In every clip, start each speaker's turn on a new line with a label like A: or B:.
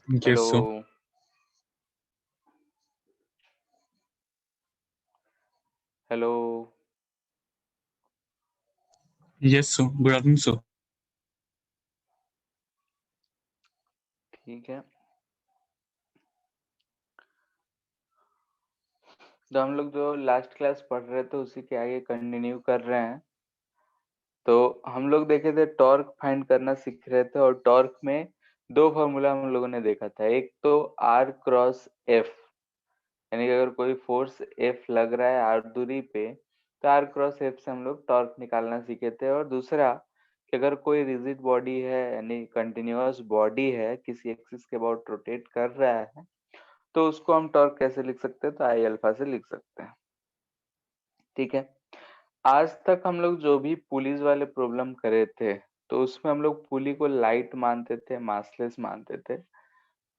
A: Hello.
B: Yes, so
A: hello.
B: yes, so good afternoon, so
A: ठीक है, तो हम लोग जो लास्ट क्लास पढ़ रहे थे उसी के आगे कंटिन्यू कर रहे हैं। तो हम लोग देखे थे टॉर्क फाइंड करना सीख रहे थे, और टॉर्क में दो फॉर्मूला हम लोगों ने देखा था। एक तो आर क्रॉस एफ, यानी कि अगर कोई फोर्स एफ लग रहा है आर दूरी पे, तो आर क्रॉस एफ से हम लोग टॉर्क निकालना सीखे थे। और दूसरा कि अगर कोई रिजिड बॉडी है, यानी कंटिन्यूअस बॉडी है, किसी एक्सिस के अबाउट रोटेट कर रहा है, तो उसको हम टॉर्क कैसे लिख सकते हैं, तो आई अल्फा से लिख सकते हैं। ठीक है, आज तक हम लोग जो भी पुलीज वाले प्रॉब्लम करे थे, तो उसमें हम लोग पुली को लाइट मानते थे, मासलेस मानते थे।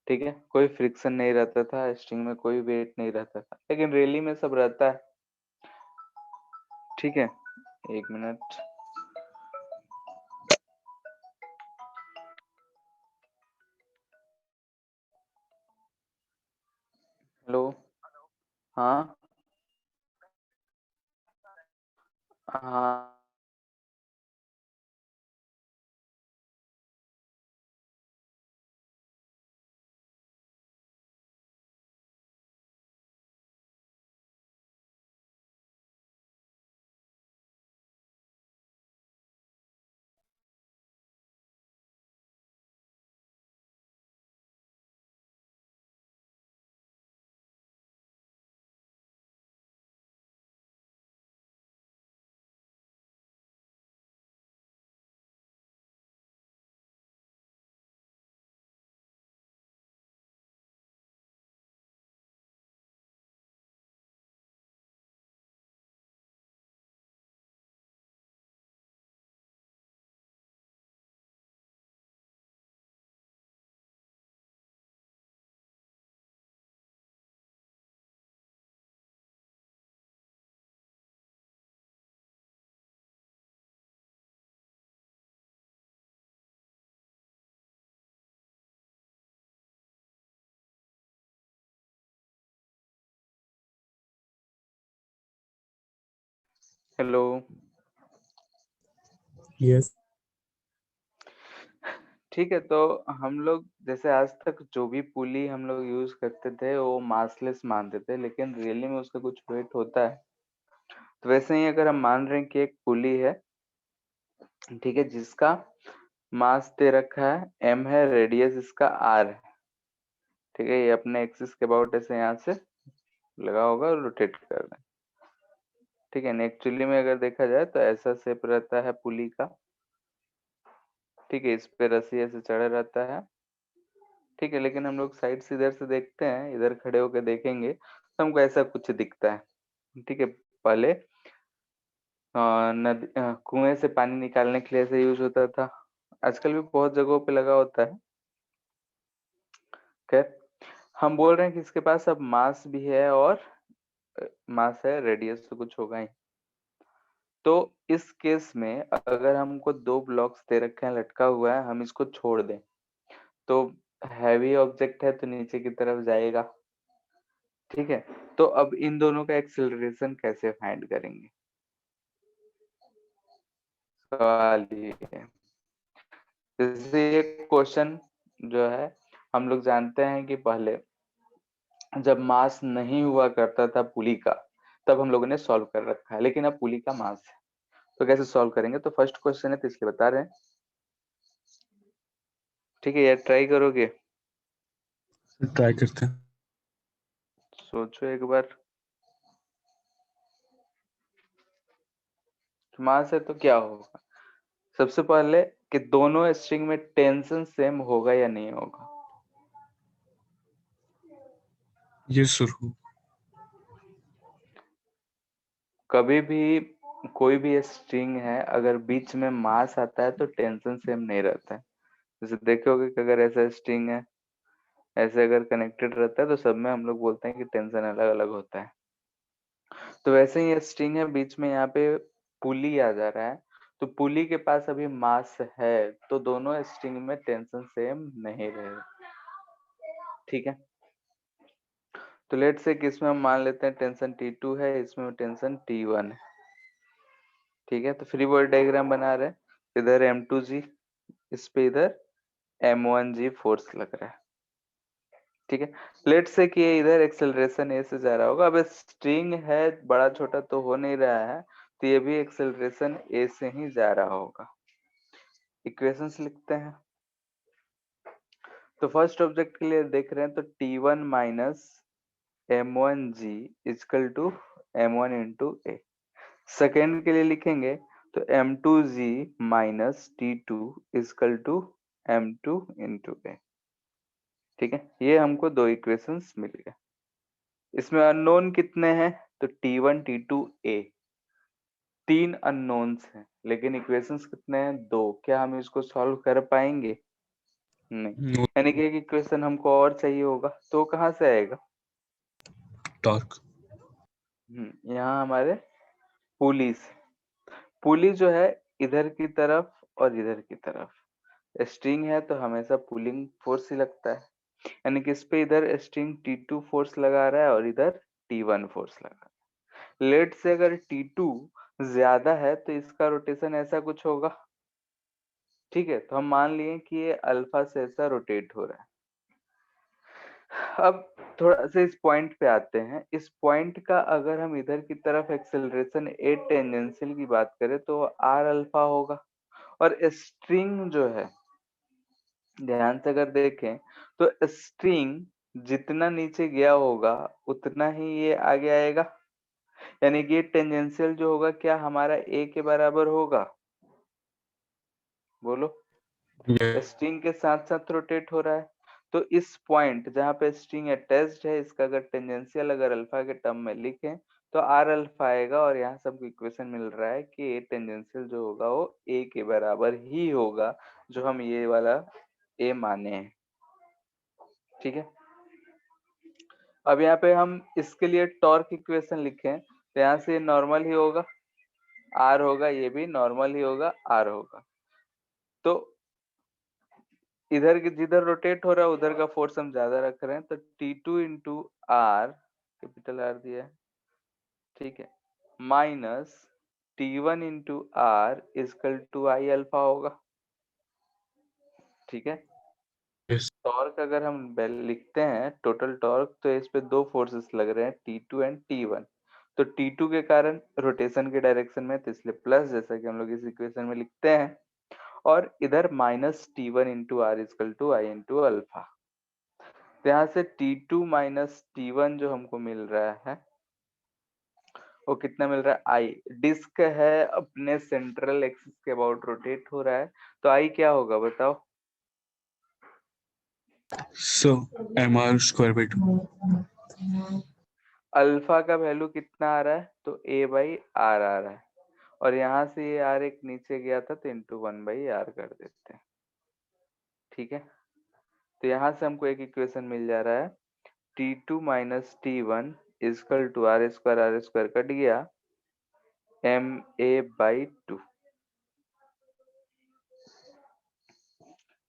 A: ठीक है, कोई फ्रिक्शन नहीं रहता था, स्ट्रिंग में कोई वेट नहीं रहता था, लेकिन रैली में सब रहता है। ठीक है, एक मिनट। हेलो। हाँ। हाँ। हेलो।
B: yes,
A: ठीक है, तो हम लोग जैसे आज तक जो भी पुली हम लोग यूज करते थे वो मासलेस मानते थे, लेकिन रियली में उसका कुछ वेट होता है। तो वैसे ही अगर हम मान रहे हैं कि एक पुली है, ठीक है, जिसका मास दे रखा है m है, रेडियस इसका r है। ठीक है, ये अपने एक्सिस के अबाउट ऐसे यहाँ से लगा होगा और रोटेट कर रहे हैं। ठीक है, एक्चुअली में अगर देखा जाए तो ऐसा शेप रहता है पुली का। ठीक है, इस पे रस्सी ऐसे चढ़ा रहता है। ठीक है, लेकिन हम लोग साइड से इधर से देखते हैं, इधर खड़े होकर देखेंगे तो हमको ऐसा कुछ दिखता है। ठीक है, पहले नदी कुएं से पानी निकालने के लिए ऐसे यूज होता था, आजकल भी बहुत जगहों पे लगा होता है। खैर, हम बोल रहे हैं कि इसके पास अब मास भी है, और मास है, रेडियस तो कुछ होगा ही। तो इस केस में अगर हमको दो ब्लॉक्स दे रखे हैं, लटका हुआ है, हम इसको छोड़ दें तो हैवी ऑब्जेक्ट है तो नीचे की तरफ जाएगा। ठीक है, तो अब इन दोनों का एक्सेलरेशन कैसे फाइंड करेंगे, सवाल ये है। जैसे ये क्वेश्चन जो है, हम लोग जानते हैं कि पहले जब मास नहीं हुआ करता था पुली का, तब हम लोगों ने सॉल्व कर रखा है, लेकिन अब पुली का मास है, तो कैसे सॉल्व करेंगे। तो फर्स्ट क्वेश्चन है, तो इसलिए बता रहे हैं। ठीक है यार, ट्राई करोगे?
B: try करते हैं।
A: सोचो एक बार, मास है तो क्या होगा। सबसे पहले कि दोनों स्ट्रिंग में टेंशन सेम होगा या नहीं होगा।
B: Yes, शुरू
A: कभी भी कोई भी स्ट्रिंग है, अगर बीच में मास आता है तो टेंशन सेम नहीं रहता है। जैसे देखोगे कि अगर ऐसा स्ट्रिंग है, ऐसे अगर कनेक्टेड रहता है, तो सब में हम लोग बोलते हैं कि टेंशन अलग अलग होता है। तो वैसे ही स्ट्रिंग है, बीच में यहाँ पे पुली आ जा रहा है, तो पुली के पास अभी मास है, तो दोनों स्ट्रिंग में टेंशन सेम नहीं रहेगा। ठीक है, तो लेट से कि इसमें हम मान लेते हैं टेंशन T2 है, इसमें टेंशन T1 है। ठीक है, तो फ्री बॉडी डायग्राम बना रहे हैं, इधर M2G, इस पे इधर M1G फोर्स लग रहा है। ठीक है, लेट से कि ये इधर एक्सेलरेशन ए से जा रहा होगा। अब स्ट्रिंग है, बड़ा छोटा तो हो नहीं रहा है, तो ये भी एक्सेलरेशन ए से ही जा रहा होगा। इक्वेशंस लिखते हैं। तो फर्स्ट ऑब्जेक्ट के लिए देख रहे हैं तो T1 minus M1G is equal to M1 into a. Second के लिए लिखेंगे तो M2G minus T2 is equal to M2 into a. ठीक है, ये हमको दो इक्वेशंस मिल गए। इसमें अननोन कितने हैं तो T1 T2 A, तीन अननोन्स हैं, लेकिन इक्वेशंस कितने हैं, दो। क्या हम इसको सॉल्व कर पाएंगे? नहीं,
B: नो
A: यानी कि एक इक्वेशन हमको और चाहिए होगा, तो कहाँ से आएगा?
B: टॉर्क।
A: यहाँ हमारे पुली से। पुली जो है इधर की तरफ और इधर की तरफ, स्ट्रिंग है तो हमेशा पुलिंग फोर्स ही लगता है, यानी कि इस पे इधर स्ट्रिंग T2 फोर्स लगा रहा है और इधर T1 फोर्स लगा रहा है। लेट से अगर T2 ज्यादा है तो इसका रोटेशन ऐसा कुछ होगा। ठीक है, तो हम मान लिए कि ये अल्फा से ऐसा रोटेट हो रहा है। अब थोड़ा सा इस पॉइंट पे आते हैं। इस पॉइंट का अगर हम इधर की तरफ एक्सेलरेशन ए टेंजेंशियल की बात करें तो आर अल्फा होगा, और स्ट्रिंग जो है, ध्यान से अगर देखें तो स्ट्रिंग जितना नीचे गया होगा उतना ही ये आगे आएगा, यानी कि टेंजेंशियल जो होगा क्या हमारा ए के बराबर होगा? बोलो। स्ट्रिंग के साथ साथ रोटेट हो रहा है, तो इस पॉइंट जहां पे स्ट्रिंग अटैच्ड है, इसका अगर टेंजेंशियल अगर अल्फा के टर्म में लिखें तो आर अल्फा आएगा, और यहाँ सबको इक्वेशन मिल रहा है कि ए टेंजेंशियल जो होगा वो ए के बराबर ही होगा, जो हम ये वाला ए माने हैं। ठीक है, अब यहाँ पे हम इसके लिए टॉर्क इक्वेशन लिखें तो यहाँ से नॉर्मल ही होगा, आर होगा, ये भी नॉर्मल ही होगा, आर होगा। तो इधर की जिधर रोटेट हो रहा है उधर का फोर्स हम ज्यादा रख रहे हैं, तो T2 into are, capital R दिया है, ठीक है, minus T1 into R equal to I alpha होगा। ठीक है, टॉर्क अगर हम लिखते हैं टोटल टॉर्क, तो इस पे दो फोर्सेस लग रहे हैं T2 एंड T1। तो T2 के कारण रोटेशन के डायरेक्शन में, तो इसलिए प्लस, जैसा कि हम लोग इस इक्वेशन में लिखते हैं, और इधर minus T1 into R equal to I into alpha. तो यहाँ से T2 माइनस T1 जो हमको मिल रहा है वो कितना मिल रहा है? आई। डिस्क है अपने सेंट्रल एक्सिस के अबाउट रोटेट हो रहा है, तो आई क्या होगा बताओ?
B: सो mr स्क्वायर बाई 2।
A: अल्फा का वैल्यू कितना आ रहा है तो ए बाई आर आ रहा है, और यहाँ से ये आर एक नीचे गया था तो इंटू 1/r कर देते हैं। ठीक है, तो यहाँ से हमको एक इक्वेशन मिल जा रहा है T2 minus T1 equal to R square cut गया ma/2।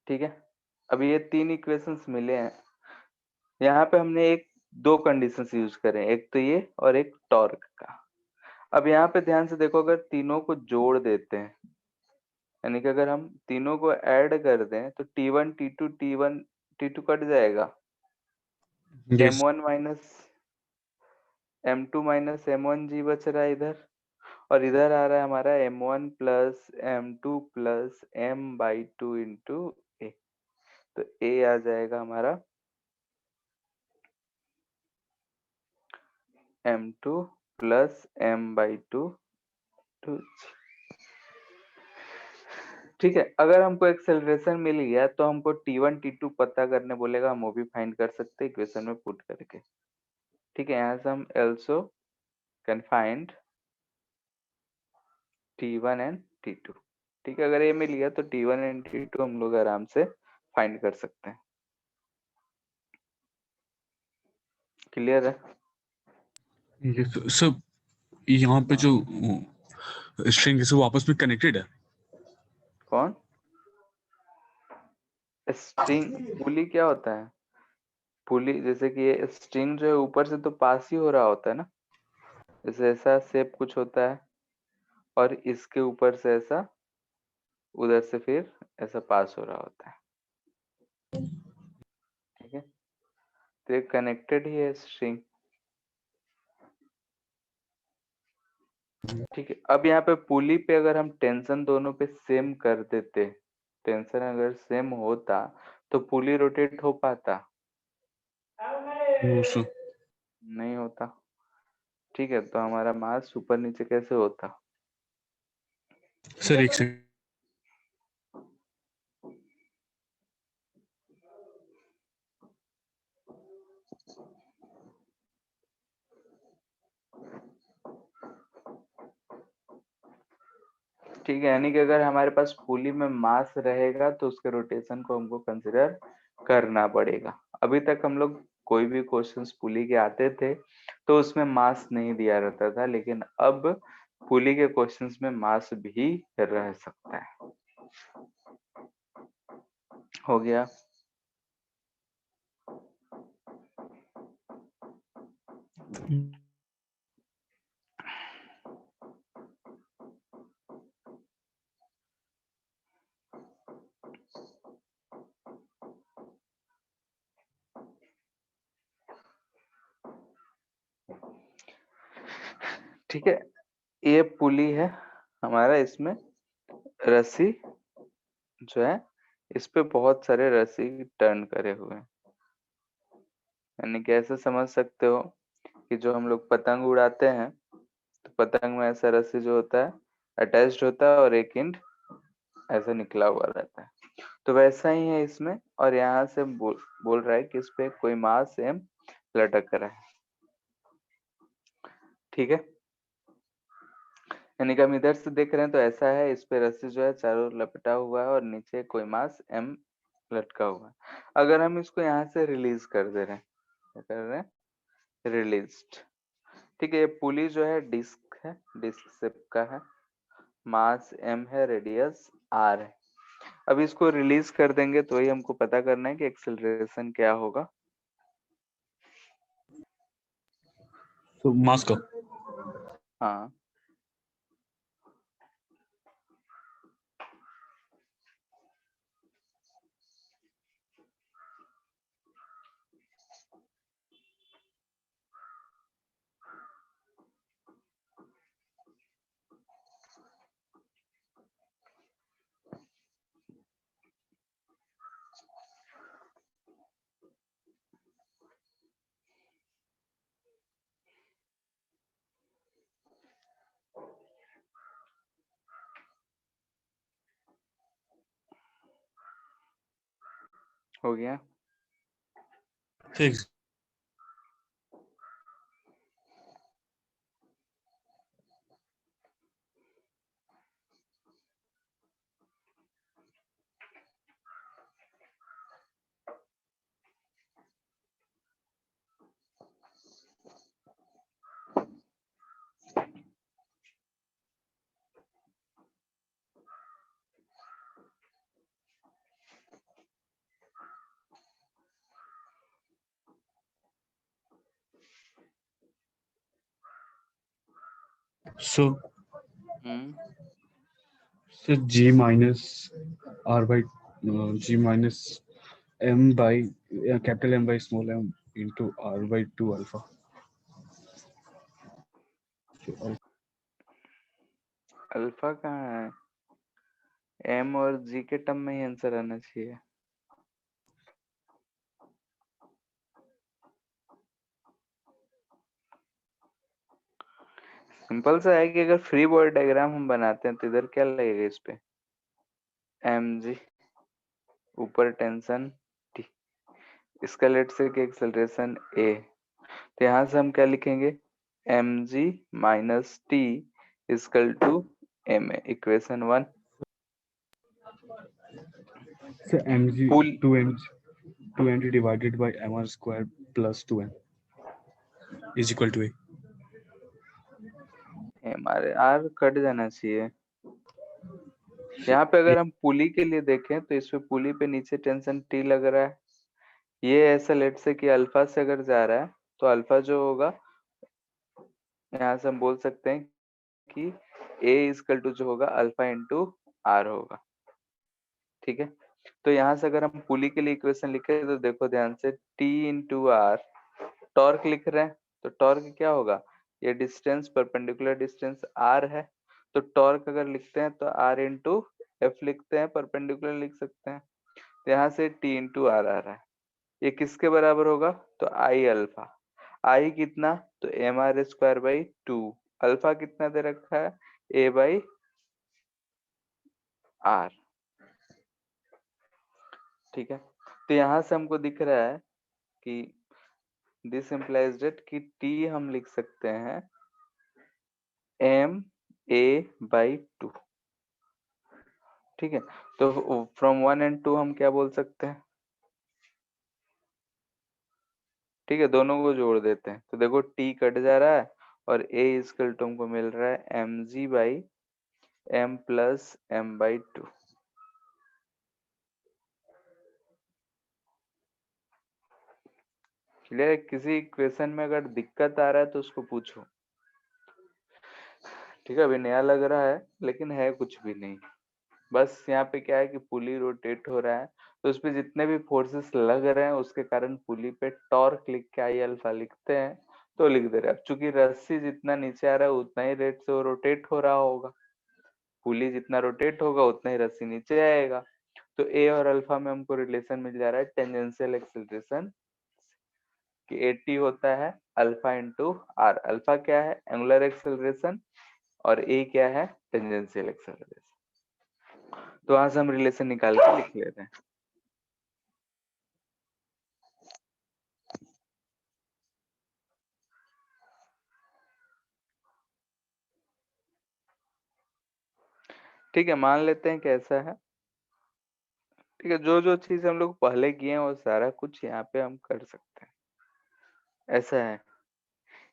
A: ठीक है, अब ये तीन इक्वेशंस मिले हैं। यहाँ पे हमने एक दो कंडीशंस यूज करें, एक तो ये और एक टॉर्क का। अब यहाँ पे ध्यान से देखो, अगर तीनों को जोड़ देते हैं, यानी कि अगर हम तीनों को ऐड कर दें तो T1 T2 T1 T2 cut जाएगा,
B: yes
A: M1 minus M2 minus M1G बच रहा है इधर, और इधर आ रहा है हमारा M1 plus M2 plus M/2 into ए। तो ए आ जाएगा हमारा M2 प्लस M/2 टू। ठीक है, अगर हमको एक्सेलरेशन मिल गया तो हमको T1 T2 पता करने बोलेगा, हम वो भी फाइंड कर सकते हैं इक्वेशन में पुट करके। ठीक है, यहाँ से हम also can find T1 and T2। ठीक है, अगर ये मिल गया तो T1 एंड T2 हम लोग आराम से फाइंड कर सकते हैं। क्लियर है?
B: यस सर, यहाँ पे जो स्ट्रिंग है वो आपस में कनेक्टेड है।
A: कौन? स्ट्रिंग पुली क्या होता है? पुली जैसे कि ये स्ट्रिंग जो है ऊपर से तो पास ही हो रहा होता है ना, जैसे ऐसा शेप कुछ होता है और इसके ऊपर से ऐसा उधर से फिर ऐसा पास हो रहा होता है, ठीक है। तो ये कनेक्टेड ही है स्ट्रिंग, ठीक है। अब यहाँ पे पुली पे अगर हम टेंशन दोनों पे सेम कर देते, टेंशन अगर सेम होता तो पुली रोटेट हो पाता?
B: No, sir.
A: नहीं होता, ठीक है। तो हमारा मास ऊपर नीचे कैसे होता?
B: सर एक सेकंड।
A: ठीक है, यानी कि अगर हमारे पास पुली में मास रहेगा तो उसके रोटेशन को हमको कंसिडर करना पड़ेगा। अभी तक हम लोग कोई भी क्वेश्चंस पुली के आते थे तो उसमें मास नहीं दिया रहता था, लेकिन अब पुली के क्वेश्चंस में मास भी रह सकता है। हो गया। ठीक है, ये पुली है हमारा, इसमें रस्सी जो है इस पे बहुत सारे रस्सी टर्न करे हुए हैं, यानी कि ऐसे समझ सकते हो कि जो हम लोग पतंग उड़ाते हैं तो पतंग में ऐसा रस्सी जो होता है अटैच्ड होता है और एक एंड ऐसे निकला हुआ रहता है, तो वैसा ही है इसमें। और यहाँ से बोल रहा है कि इस पे कोई मास एम लटक रहा है, ठीक है। यानी कि हम इधर से देख रहे हैं तो ऐसा है, इस पे रस्सी जो है चारों ओर लपटा हुआ है और नीचे कोई मास एम लटका हुआ है। अगर हम इसको यहाँ से रिलीज कर दे रहे हैं, क्या कर रहे हैं, रिलीज्ड, ठीक है। ये पुली जो है डिस्क है, डिस्क शेप का है, मास एम है, रेडियस आर है। अब इसको रिलीज कर देंगे तो ही हमको पता करना है कि एक्सेलरेशन क्या होगा।
B: तो मास का
A: हाँ, हो गया।
B: ठीक। So
A: hmm,
B: G minus R by G minus M by capital M by small M into R by 2 alpha.
A: Alpha कहाँ है? एम और जी के टर्म में ही आंसर आना चाहिए। सिंपल सा है कि अगर फ्री बॉडी डायग्राम हम बनाते हैं तो इधर क्या लगेगा, इस पे एम जी, ऊपर टेंशन टी, इसका लेट से कि एक्सेलरेशन ए, तो यहाँ से हम क्या लिखेंगे, M G minus T equal to M A, equation 1।
B: So mg
A: plus
B: 2mg divided by mr square plus 2m is equal to a।
A: हमारे आर कट जाना चाहिए। यहाँ पे अगर हम पुली के लिए देखें तो इसमें पुली पे नीचे टेंशन टी लग रहा है, ये ऐसा लेट से कि अल्फा से अगर जा रहा है तो अल्फा जो होगा, यहाँ से हम बोल सकते हैं कि ए इजकल टू जो होगा अल्फा इंटू आर होगा। ठीक है, तो यहाँ से अगर हम पुली के लिए इक्वेशन लिखे तो देखो ध्यान से, टी इंटू आर, टॉर्क लिख रहे हैं तो टॉर्क क्या होगा, ये डिस्टेंस परपेंडिकुलर डिस्टेंस आर है, तो टॉर्क अगर लिखते हैं तो आर इंटू एफ लिखते हैं, परपेंडिकुलर लिख सकते हैं। तो यहाँ से टी इंटू आर आ रहा है, ये किसके बराबर होगा, तो आई अल्फा। आई कितना, तो M R square by two. Alpha कितना दे रखा है, ए बाई आर। ठीक है, तो यहाँ से हमको दिख रहा है कि दिस इम्प्लाइज डेट कि टी हम लिख सकते हैं एम ए बाई टू। ठीक है, तो फ्रॉम 1 और 2 हम क्या बोल सकते हैं, ठीक है, दोनों को जोड़ देते हैं तो देखो टी कट जा रहा है और ए इजकल टू हमको मिल रहा है M G by M plus M by two. Clear, किसी इक्वेशन में अगर दिक्कत आ रहा है तो उसको पूछो। ठीक है, अभी नया लग रहा है लेकिन है कुछ भी नहीं, बस यहाँ पे क्या है कि पुली रोटेट हो रहा है, तो उसपे जितने भी फोर्सेस लग रहे हैं उसके कारण पुली पे टॉर्क लिख के आई अल्फा लिखते हैं, तो लिख दे रहे हैं। अब चूंकि रस्सी जितना नीचे आ रहा है उतना ही रेट से वो रोटेट हो रहा होगा, पुली जितना रोटेट होगा उतना ही रस्सी नीचे आएगा, तो ए और अल्फा में हमको रिलेशन मिल जा रहा है टेंजेंशियल एक्सेलरेशन, कि एटी होता है अल्फा इंटू आर। अल्फा क्या है, एंगुलर एक्सेलरेशन, और ए क्या है, टेंजेंशियल एक्सेलरेशन। तो आज हम रिलेशन निकाल के लिख लेते हैं। ठीक है, मान लेते हैं कैसा है। ठीक है, जो जो चीज हम लोग पहले किए हैं वो सारा कुछ यहाँ पे हम कर सकते हैं। ऐसा है,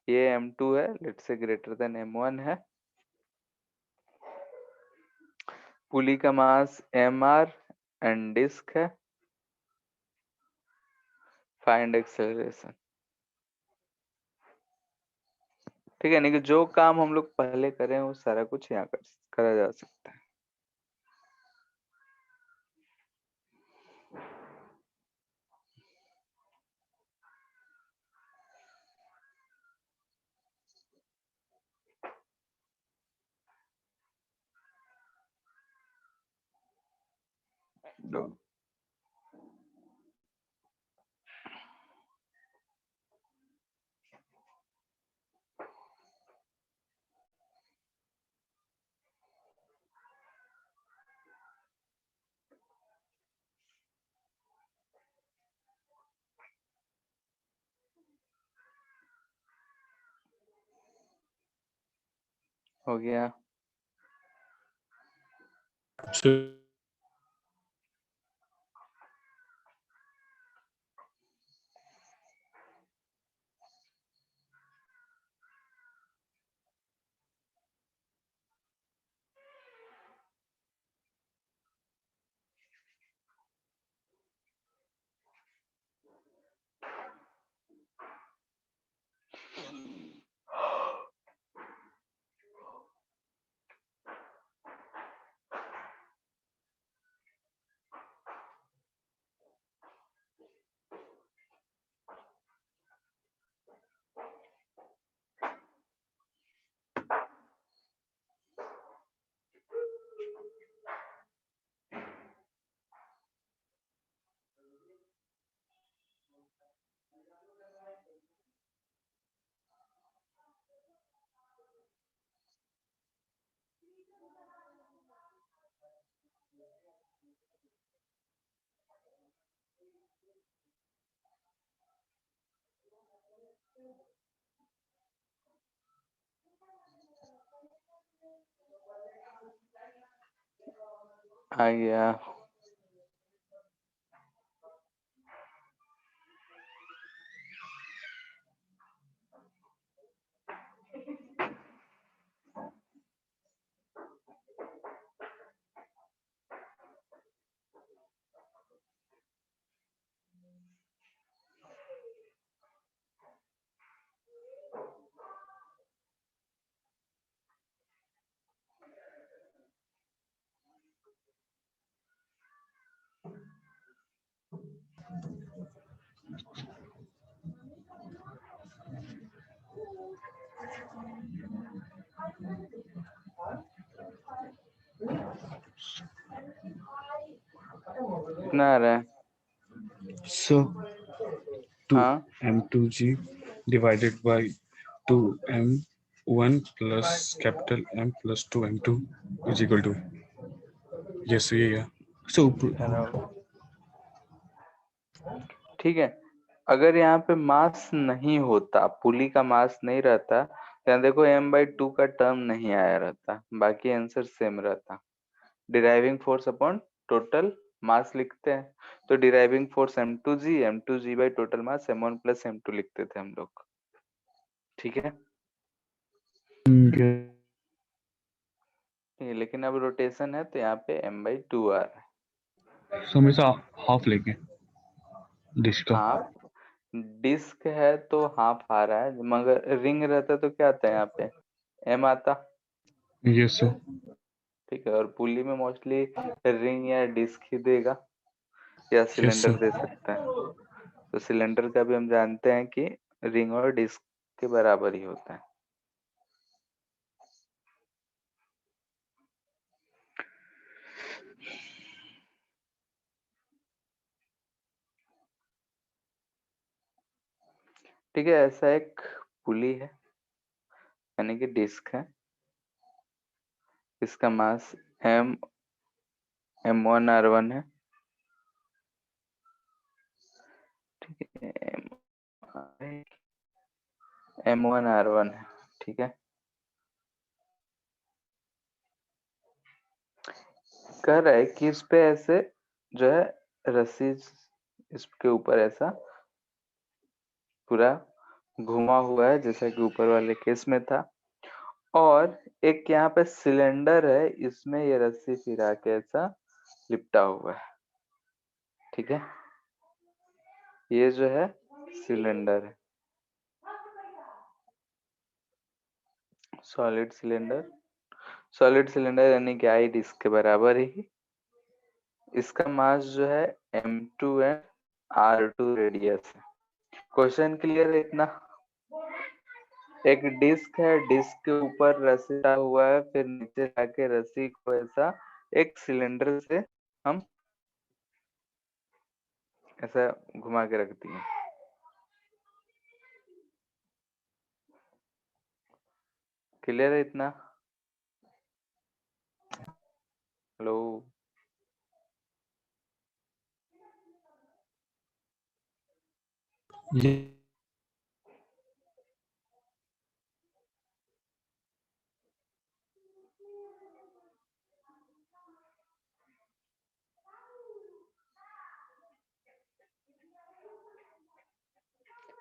A: ये M2 है, लेट से ग्रेटर देन M1 है, पुली का मास mr एंड डिस्क है, फाइंड एक्सेलरेशन। ठीक है, यानी कि जो काम हम लोग पहले करें वो सारा कुछ यहाँ करा जा सकता है। तो हो गया।
B: So
A: आ गया। कितना आ रहा है?
B: So
A: हाँ
B: 2m2g divided by 2m1 plus capital M plus 2m2 is equal to, yes, ये है. So
A: ठीक है। अगर यहाँ पे मास नहीं होता, पुली का मास नहीं रहता, तो यहाँ देखो m/2 का टर्म नहीं आया रहता, बाकी आंसर सेम रहता। Deriving force upon total mass लिखते हैं, तो deriving force m2g by total mass m1 plus m2 लिखते थे हम लोग। ठीक है, लेकिन अब रोटेशन है तो यहाँ पे m/2 आ रहा है।
B: हमेशा हाफ लेके डिस्क का.
A: हाफ डिस्क है तो हाफ आ रहा है, मगर रिंग रहता तो क्या आता है यहाँ पे, m आता।
B: Yes sir.
A: ठीक है, और पुली में मोस्टली रिंग या डिस्क ही देगा, या
B: यस
A: सिलेंडर दे
B: सर.
A: सकता है। तो सिलेंडर का भी हम जानते हैं कि रिंग और डिस्क के बराबर ही होता है। ठीक है, ऐसा एक पुली है, यानी कि डिस्क है, इसका मास m1r1 है। ठीक है, m1r1 है। ठीक है, कह रहा है कि इस पे ऐसे जो है रस्सी इसके ऊपर ऐसा पूरा घुमा हुआ है, जैसा कि ऊपर वाले केस में था, और एक यहाँ पे सिलेंडर है, इसमें ये रस्सी फिरा के ऐसा लिपटा हुआ है। ठीक है, ये जो है सिलेंडर है, सॉलिड सिलेंडर। सॉलिड सिलेंडर यानी कि आई डिस्क के बराबर ही। इसका मास जो है m2 है, r2 रेडियस है। क्वेश्चन क्लियर है इतना? एक डिस्क है, डिस्क के ऊपर रस्सी लगा हुआ है, फिर नीचे जाके रस्सी को ऐसा एक सिलेंडर से हम ऐसा घुमा के रख दिए। क्लियर है इतना? हेलो?
B: ये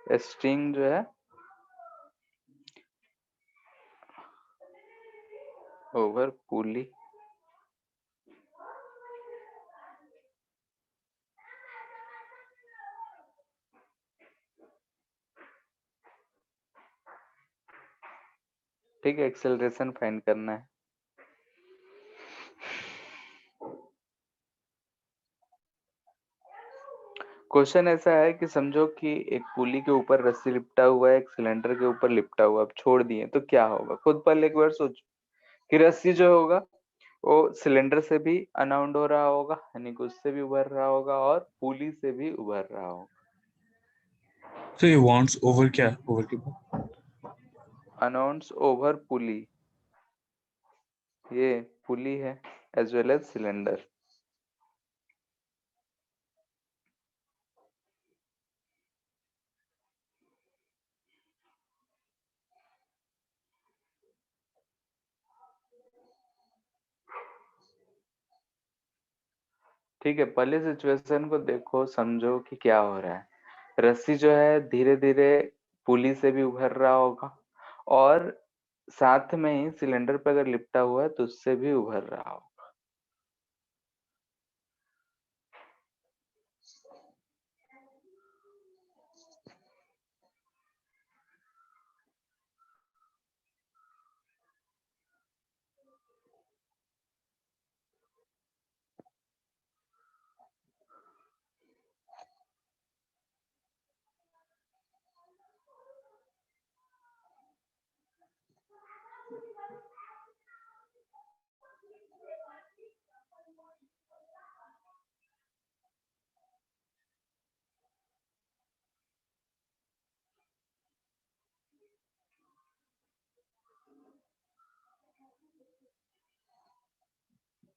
A: स्ट्रिंग जो है ओवर पुली, ठीक है, एक्सेलरेशन फाइंड करना है। क्वेश्चन ऐसा है कि समझो कि एक पुली के ऊपर रस्सी लिपटा हुआ है, एक सिलेंडर के ऊपर लिपटा हुआ, अब छोड़ दिए तो क्या होगा, खुद पर एक बार सोचो कि रस्सी जो होगा वो सिलेंडर से भी अनाउंड हो रहा होगा, यानी कि उससे भी उभर रहा होगा, और पुली से भी उभर रहा होगा।
B: तो ये वांट्स ओवर क्या है? ओवर के बाद
A: अनाउंस ओवर पुली, ये पुली है एज वेल एज सिलेंडर। ठीक है, पहले सिचुएशन को देखो, समझो कि क्या हो रहा है। रस्सी जो है धीरे धीरे पुली से भी उभर रहा होगा, और साथ में ही सिलेंडर पे अगर लिपटा हुआ है तो उससे भी उभर रहा होगा।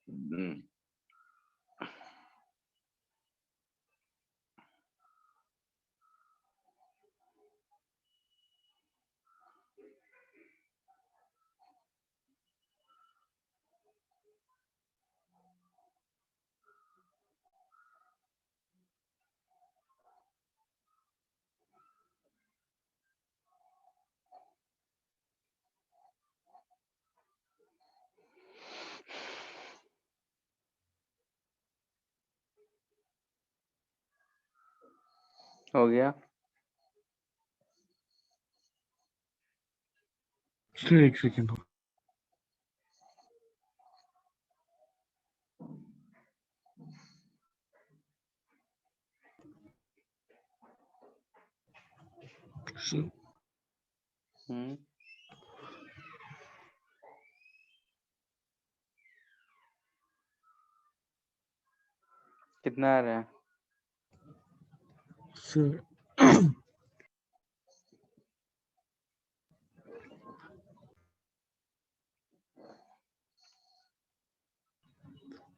A: हम्म, हो गया।
B: सर एक सेकेंड। सर
A: हम्म, कितना आ रहा है?
B: Sir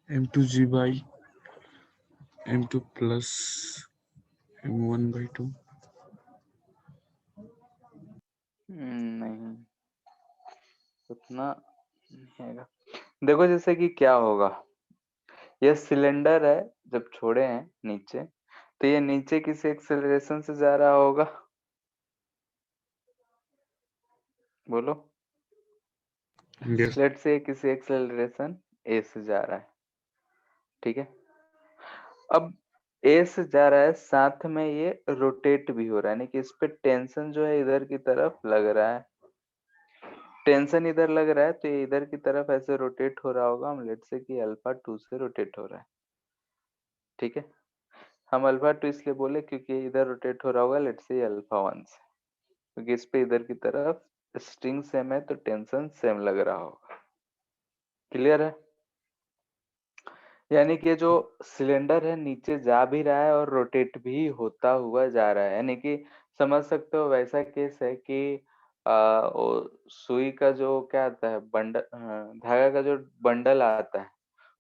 B: m2g by m2 plus m1 by 2।
A: नहीं, उतना नहीं आएगा। देखो जैसे कि क्या होगा, ये सिलेंडर है, जब छोड़े हैं नीचे तो ये नीचे किसी एक्सेलरेशन से जा रहा होगा, बोलो।
B: यस।
A: लेट से किसी एक्सेलरेशन ए से जा रहा है, ठीक है। अब ए से जा रहा है, साथ में ये रोटेट भी हो रहा है, यानी कि इस पे टेंशन जो है इधर की तरफ लग रहा है। टेंशन इधर लग रहा है तो ये इधर की तरफ ऐसे रोटेट हो रहा होगा। हम लेट से कि अल्फा 2 से रोटेट हो रहा है, ठीक है। हम अल्फा 2 इसलिए बोले क्योंकि ये इधर रोटेट हो रहा होगा, लेट से अल्फा 1 से, क्योंकि इस पे इधर की तरफ स्ट्रिंग सेम है तो टेंशन सेम लग रहा होगा। क्लियर है? यानी कि जो सिलेंडर है नीचे जा भी रहा है और रोटेट भी होता हुआ जा रहा है, यानी कि समझ सकते हो वैसा केस है कि वो सुई का जो क्या आता है बंडल, धागा का जो बंडल आता है,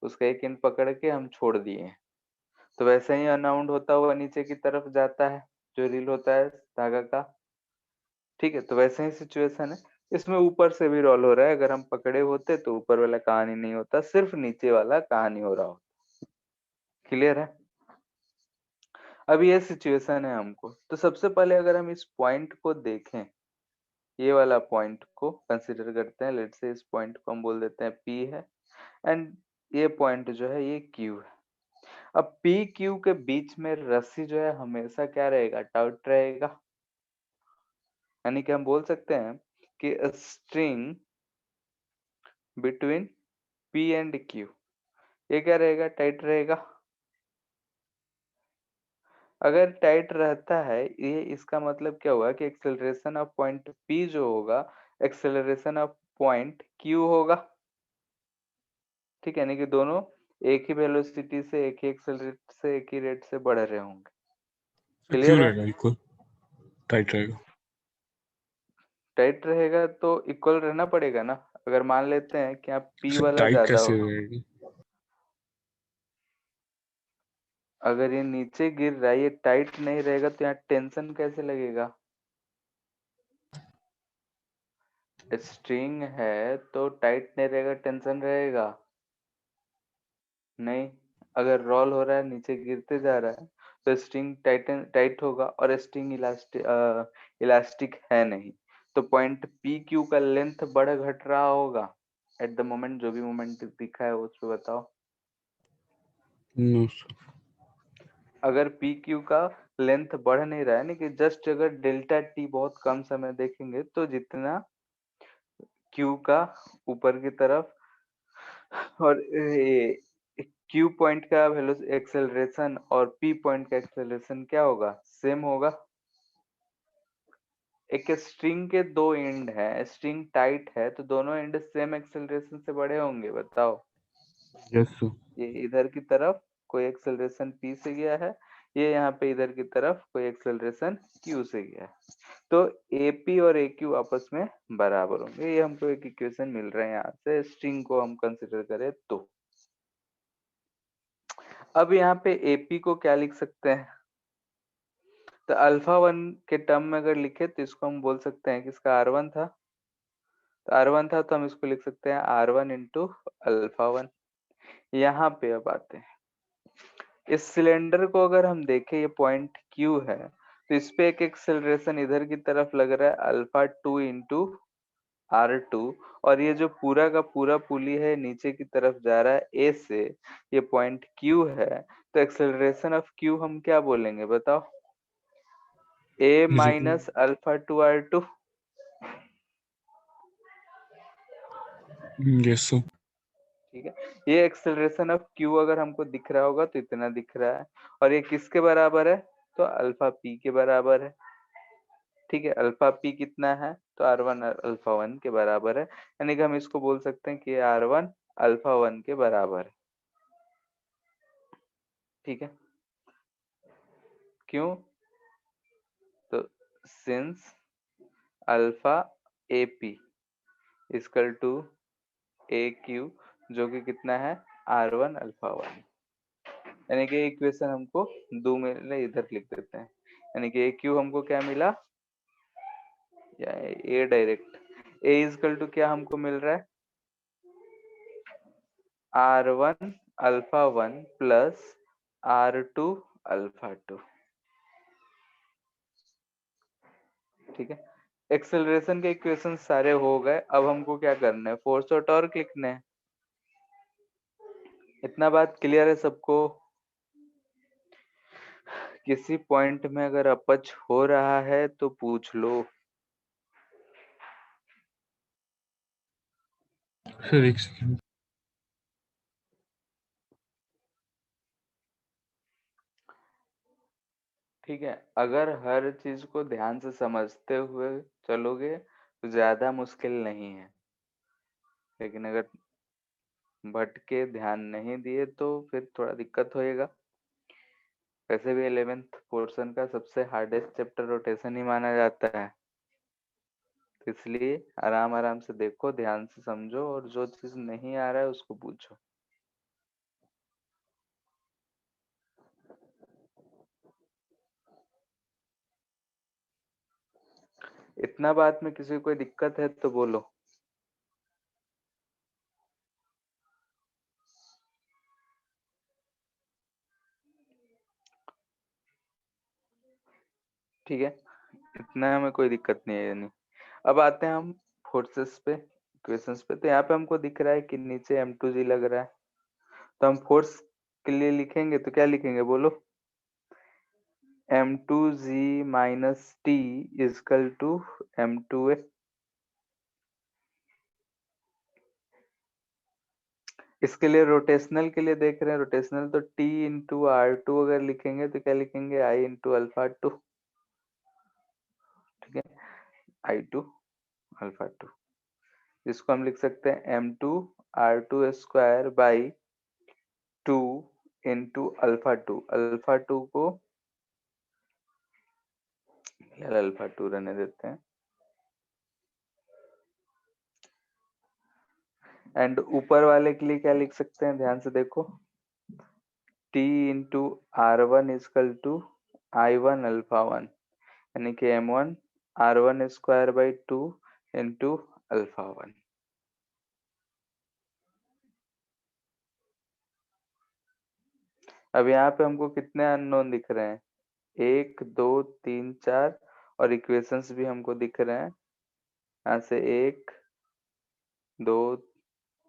A: उसका एक एंड पकड़ के हम छोड़ दिए हैं, तो वैसे ही अनवाउंड होता हुआ नीचे की तरफ जाता है, जो रील होता है धागा का, ठीक है। तो वैसे ही सिचुएशन है, इसमें ऊपर से भी रोल हो रहा है। अगर हम पकड़े होते तो ऊपर वाला कहानी नहीं होता, सिर्फ नीचे वाला कहानी हो रहा होता। क्लियर है? अब ये सिचुएशन है हमको, तो सबसे पहले अगर हम इस पॉइंट को देखें, ये वाला पॉइंट को कंसीडर करते हैं। लेट से इस पॉइंट को हम बोल देते हैं P है, एंड ये पॉइंट जो है ये Q है। अब P Q के बीच में रस्सी जो है हमेशा क्या रहेगा, टाउट रहेगा। यानी कि हम बोल सकते हैं कि string between P and Q, ये क्या रहेगा, टाइट रहेगा। अगर टाइट रहता है ये, इसका मतलब क्या हुआ कि एक्सेलरेशन ऑफ पॉइंट P जो होगा, एक्सेलरेशन ऑफ पॉइंट Q होगा, ठीक है। यानी कि दोनों एक ही वेलोसिटी से, एक ही एक्सेलरेट से, एक ही रेट से बढ़ रहे होंगे।
B: सर क्यों
A: क्लियर है?
B: रहेगा इक्वल, टाइट रहेगा।
A: टाइट रहेगा तो इक्वल रहना पड़ेगा ना। अगर मान लेते हैं कि आप P
B: सर
A: वाला
B: टाइट
A: ज्यादा
B: कैसे
A: हो,
B: रहेगी?
A: अगर ये नीचे गिर रहा है, ये टाइट नहीं रहेगा तो यहाँ टेंशन कैसे लगेगा। स्ट्रिंग है तो टाइट नहीं रहेगा, टेंशन रहेगा नहीं। अगर रोल हो रहा है, नीचे गिरते जा रहा है, तो स्ट्रिंग टाइट होगा, और स्ट्रिंग इलास्टिक है नहीं, तो पॉइंट पी क्यू का लेंथ बढ़ घट रहा होगा एट द मोमेंट। जो भी मोमेंट दिखा है उस पे बताओ।
B: No sir.
A: अगर पी क्यू का लेंथ बढ़ नहीं रहा है, यानी कि जस्ट अगर डेल्टा टी बहुत कम समय देखेंगे, तो जितना क्यू का ऊपर की तरफ और क्यू पॉइंट का एक्सेलरेशन और पी पॉइंट का एक्सेलरेशन क्या होगा, सेम होगा। एक स्ट्रिंग के दो एंड है, स्ट्रिंग टाइट है तो दोनों एंड सेम एक्सेलरेशन से बढ़े होंगे, बताओ।
B: Yes sir.
A: ये इधर की तरफ कोई एक्सेलरेशन पी से गया है, ये यहाँ पे इधर की तरफ कोई एक्सेलरेशन क्यू से गया है, तो AP और AQ आपस में बराबर होंगे। ये हमको एक इक्वेशन मिल रहा है यहाँ से, स्ट्रिंग को हम कंसिडर करें तो। अब यहाँ पे AP को क्या लिख सकते हैं, तो α1 के टर्म में अगर लिखे तो इसको हम बोल सकते हैं कि इसका R1 था, तो R1 था तो हम इसको लिख सकते हैं R1 इंटू α1। यहाँ पे अब आते हैं, इस सिलेंडर को अगर हम देखें, ये पॉइंट Q है, तो इस पे एक एक्सेलरेशन इधर की तरफ लग रहा है α2 इंटू R2, और ये जो पूरा का पूरा पुली है नीचे की तरफ जा रहा है A से, ये पॉइंट Q है, तो एक्सेलरेशन ऑफ Q हम क्या बोलेंगे बताओ, A
B: is equal
A: minus α2 R2।
B: Yes so
A: ठीक है, ये एक्सेलरेशन ऑफ Q अगर हमको दिख रहा होगा तो इतना दिख रहा है, और ये किसके बराबर है, तो अल्फा P के बराबर है। ठीक है, अल्फा P कितना है, तो R1 अल्फा 1 के बराबर है, यानी कि हम इसको बोल सकते हैं कि R1 अल्फा 1 के बराबर है। ठीक है, क्यों, तो since alpha AP equal to AQ, जो कि कितना है R1 अल्फा 1, यानी कि इक्वेशन हमको दो में इधर लिख देते हैं, यानी कि AQ हमको क्या मिला, या A direct, A equal to क्या हमको मिल रहा है, R1 alpha 1 plus R2 alpha 2। ठीक है, एक्सेलरेशन के इक्वेशन सारे हो गए, अब हमको क्या करना है, फोर्स और टॉर्क लिखने हैं। इतना बात क्लियर है सबको, किसी पॉइंट में अगर अपच हो रहा है तो पूछ लो।
B: सर एक सेकंड
A: ठीक है, अगर हर चीज को ध्यान से समझते हुए चलोगे तो ज्यादा मुश्किल नहीं है, लेकिन अगर भटके ध्यान नहीं दिए तो फिर थोड़ा दिक्कत होएगा। वैसे भी 11th पोर्शन का सबसे हार्डेस्ट चैप्टर रोटेशन ही माना जाता है, तो इसलिए आराम आराम से देखो, ध्यान से समझो, और जो चीज नहीं आ रहा है उसको पूछो। इतना बात में किसी को कोई दिक्कत है तो बोलो। ठीक है, इतना में कोई दिक्कत नहीं है यानी। अब आते हैं हम फोर्सेस पे, इक्वेशंस पे, तो यहाँ पे हमको दिख रहा है कि नीचे M2G लग रहा है, तो हम फोर्स के लिए लिखेंगे तो क्या लिखेंगे बोलो, M2G minus T is equal to M2A। इसके लिए रोटेशनल के लिए देख रहे हैं, रोटेशनल तो T इंटू R2 अगर लिखेंगे तो क्या लिखेंगे, I इंटू अल्फा 2। ठीक है, I2 अल्फा 2, जिसको हम लिख सकते हैं M2 R2 square by 2 into alpha 2। Alpha 2 को यार अल्फा 2 रहने देते हैं, एंड ऊपर वाले के लिए क्या लिख सकते हैं, ध्यान से देखो, T into R1 equal to I1 alpha 1, यानी कि M1 R1 square by 2 into alpha 1। अब यहाँ पे हमको कितने अननोन दिख रहे हैं, 1 2 3 4, और इक्वेशंस भी हमको दिख रहे हैं, यहाँ से 1 2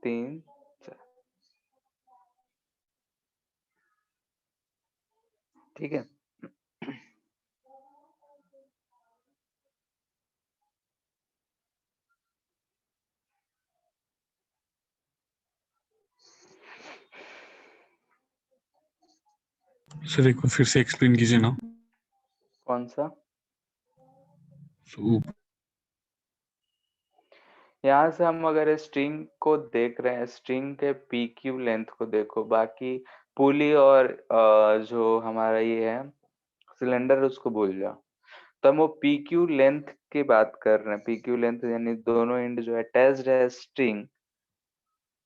A: 3 4। ठीक है,
B: सर एक बार फिर से एक्सप्लेन कीजिए ना।
A: कौन सा,
B: So,
A: यहाँ से हम अगर स्ट्रिंग को देख रहे हैं, स्ट्रिंग के PQ लेंथ को देखो, बाकी पुली और जो हमारा ये है सिलेंडर उसको भूल जाओ, तो हम वो PQ लेंथ की बात कर रहे हैं। PQ लेंथ यानी दोनों एंड जो अटैच्ड है स्ट्रिंग,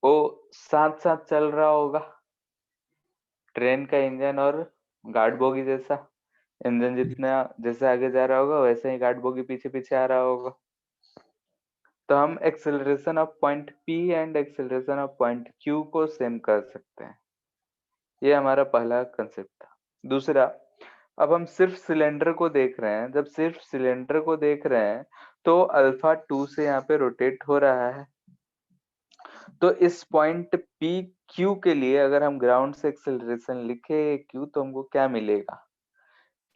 A: वो साथ साथ चल रहा होगा। ट्रेन का इंजन और गार्ड बोगी जैसा, इंजन जितना जैसे आगे जा रहा होगा वैसे ही गार्ड बोगी पीछे पीछे आ रहा होगा। तो हम acceleration of point P and acceleration of point Q को सेम कर सकते हैं। ये हमारा पहला कंसेप्ट था। दूसरा, अब हम सिर्फ सिलेंडर को देख रहे हैं। जब सिर्फ सिलेंडर को देख रहे हैं तो अल्फा 2 से यहाँ पे रोटेट हो रहा है। तो इस पॉइंट पी क्यू के लिए अगर हम ग्राउंड से एक्सेलरेशन लिखे क्यू तो हमको क्या मिलेगा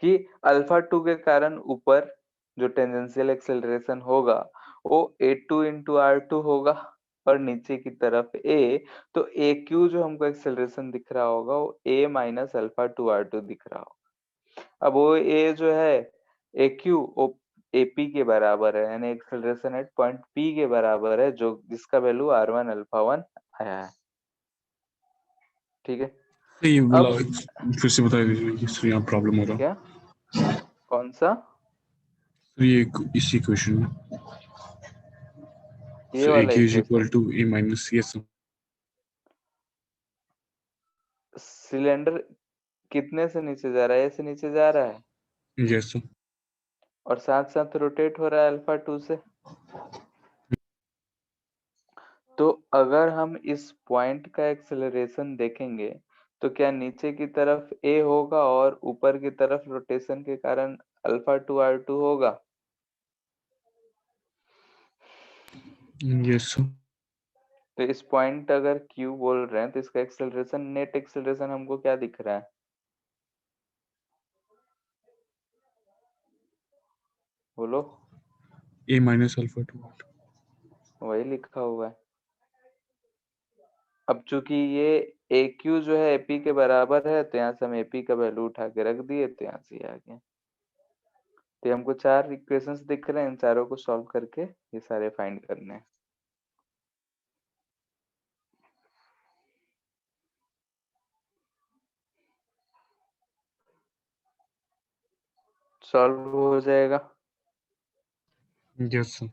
A: कि अल्फा 2 के कारण ऊपर जो टेंजेंशियल एक्सेलरेशन होगा वो A2 इंटू R2 होगा और नीचे की तरफ A, तो AQ जो हमको एक्सेलरेशन दिख रहा होगा वो A माइनस अल्फा 2 R2 दिख रहा होगा। अब वो A जो है AQ वो AP के बराबर है, यानी एक्सेलरेशन एट पॉइंट P के बराबर है, जो जिसका वैल्यू R1 अल्फा 1 आया है। ठीक है,
B: तो ये बोला,
A: अब
B: फिर से बता दीजिए कि सर यहाँ प्रॉब्लम हो रहा
A: क्या, कौन सा?
B: तो ये इसी क्वेश्चन में
A: ये
B: सर ए
A: वाला
B: Q is
A: equation
B: equal to A minus C S.
A: Cylinder कितने से नीचे जा रहा है? A से नीचे जा रहा है
B: यस सर।
A: और साथ साथ रोटेट हो रहा है अल्फा 2 से। तो अगर हम इस पॉइंट का एक्सेलरेशन देखेंगे तो क्या नीचे की तरफ A होगा और ऊपर की तरफ रोटेशन के कारण अल्फा 2 R2 होगा?
B: Yes sir.
A: तो इस पॉइंट अगर Q बोल रहे हैं तो इसका एक्सेलरेशन, नेट एक्सेलरेशन हमको क्या दिख रहा है? बोलो।
B: ए माइनस अल्फा 2।
A: वही लिखा हुआ है। अब चूंकि ये AQ जो है AP के बराबर है तो यहाँ से हम AP का वैल्यू उठा के रख दिए तो यहाँ से ये आ गया। तो ये हमको 4 इक्वेशंस दिख रहे हैं, इन चारों को सॉल्व करके ये सारे फाइंड करने हैं। सॉल्व हो जाएगा।
B: Yes sir.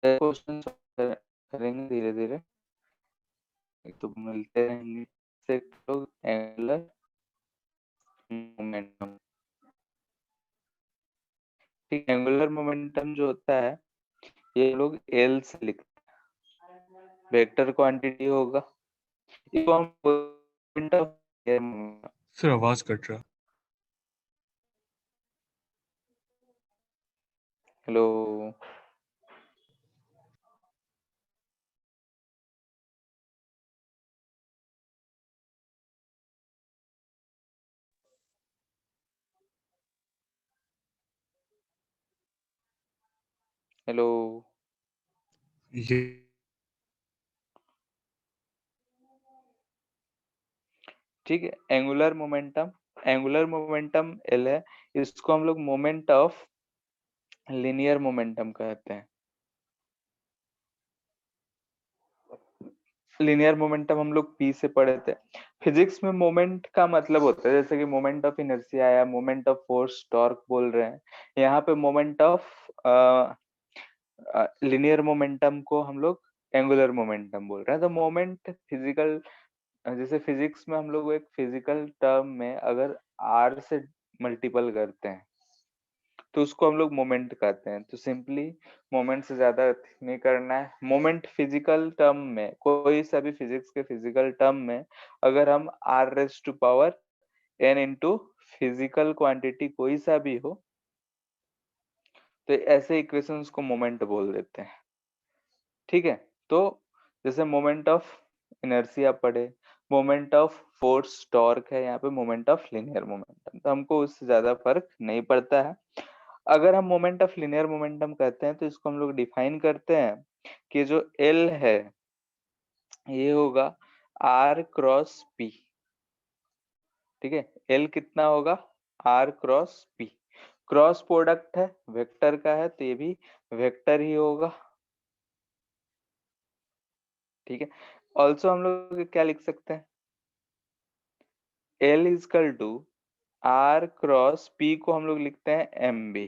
A: क्वेश्चन करेंगे धीरे धीरे, तो मिलते रहेंगे। से लोग एंगुलर मोमेंटम, ठीक, एंगुलर मोमेंटम जो होता है ये लोग एल से लिखते हैं, वेक्टर क्वांटिटी होगा। इसको हम मोमेंट ऑफ,
B: सर आवाज कट रहा।
A: हेलो, हेलो,
B: ये
A: ठीक है। एंगुलर मोमेंटम एल है, इसको हम लोग मोमेंट ऑफ लीनियर मोमेंटम कहते हैं। लीनियर मोमेंटम हम लोग पी से पढ़े थे। फिजिक्स में मोमेंट का मतलब होता है, जैसे कि मोमेंट ऑफ इनर्शिया या मोमेंट ऑफ फोर्स, टॉर्क बोल रहे हैं। यहाँ पे मोमेंट ऑफ लीनियर मोमेंटम को हम लोग एंगुलर मोमेंटम बोल रहे हैं। तो मोमेंट फिजिकल, जैसे फिजिक्स में हम लोग एक फिजिकल टर्म में अगर आर से मल्टीपल करते हैं तो उसको हम लोग मोमेंट कहते हैं। तो सिंपली मोमेंट से ज्यादा नहीं करना है। मोमेंट फिजिकल टर्म में, कोई सा भी फिजिक्स के फिजिकल टर्म में अगर हम R raise to power N into physical quantity कोई सा भी हो तो ऐसे इक्वेशंस को मोमेंट बोल देते हैं। ठीक है, तो जैसे मोमेंट ऑफ इनर्शिया पढ़े, मोमेंट ऑफ फोर्स टॉर्क है, यहाँ पे मोमेंट ऑफ लीनियर मोमेंटम, तो हमको उससे ज्यादा फर्क नहीं पड़ता है। अगर हम मोमेंट ऑफ लीनियर मोमेंटम कहते हैं तो इसको हम लोग डिफाइन करते हैं कि जो एल है ये होगा आर क्रॉस पी। ठीक है, एल कितना होगा, R cross P. Cross product है, वेक्टर का है, तो ये भी वेक्टर ही होगा। ठीक है, ऑल्सो हम लोग क्या लिख सकते हैं, L equal to R cross P को हम लोग लिखते हैं एम बी।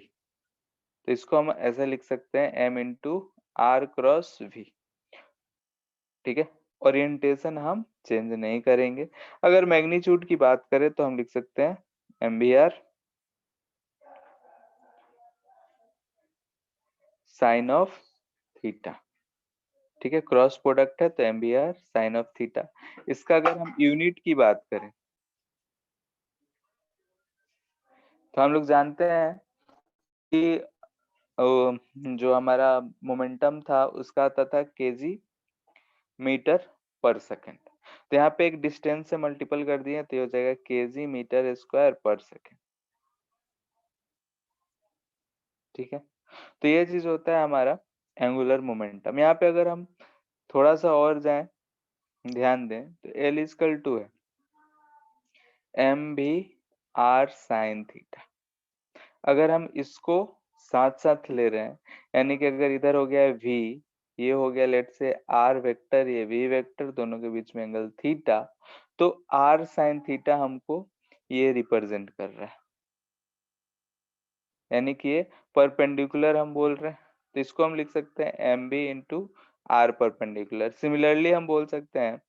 A: तो इसको हम ऐसा लिख सकते हैं M into R cross V. ठीक है, ओरिएंटेशन हम चेंज नहीं करेंगे। अगर मैग्नीट्यूड की बात करें तो हम लिख सकते हैं M B R sine of theta. ठीक है, क्रॉस प्रोडक्ट है तो M B R sine of theta. इसका अगर हम यूनिट की बात करें तो हम लोग जानते हैं कि जो हमारा मोमेंटम था उसका आता था केजी मीटर पर सेकेंड। तो यहाँ पे एक डिस्टेंस से मल्टीपल कर दिए तो ये हो जाएगा केजी मीटर स्क्वायर पर सेकेंड। ठीक है, तो ये चीज होता है हमारा एंगुलर मोमेंटम। यहाँ पे अगर हम थोड़ा सा और जाएं, ध्यान दें तो एल इजकल टू है एम भी आर साइन थीटा। अगर हम इसको साथ साथ ले रहे हैं, यानी कि अगर इधर हो गया है v, ये हो गया लेट से r वेक्टर, ये v वेक्टर, दोनों के बीच में एंगल थीटा, तो r साइन थीटा हमको ये रिप्रेजेंट कर रहा है, यानी कि ये परपेंडिकुलर हम बोल रहे हैं। तो इसको हम लिख सकते हैं M B into R perpendicular. Similarly हम बोल सकते हैं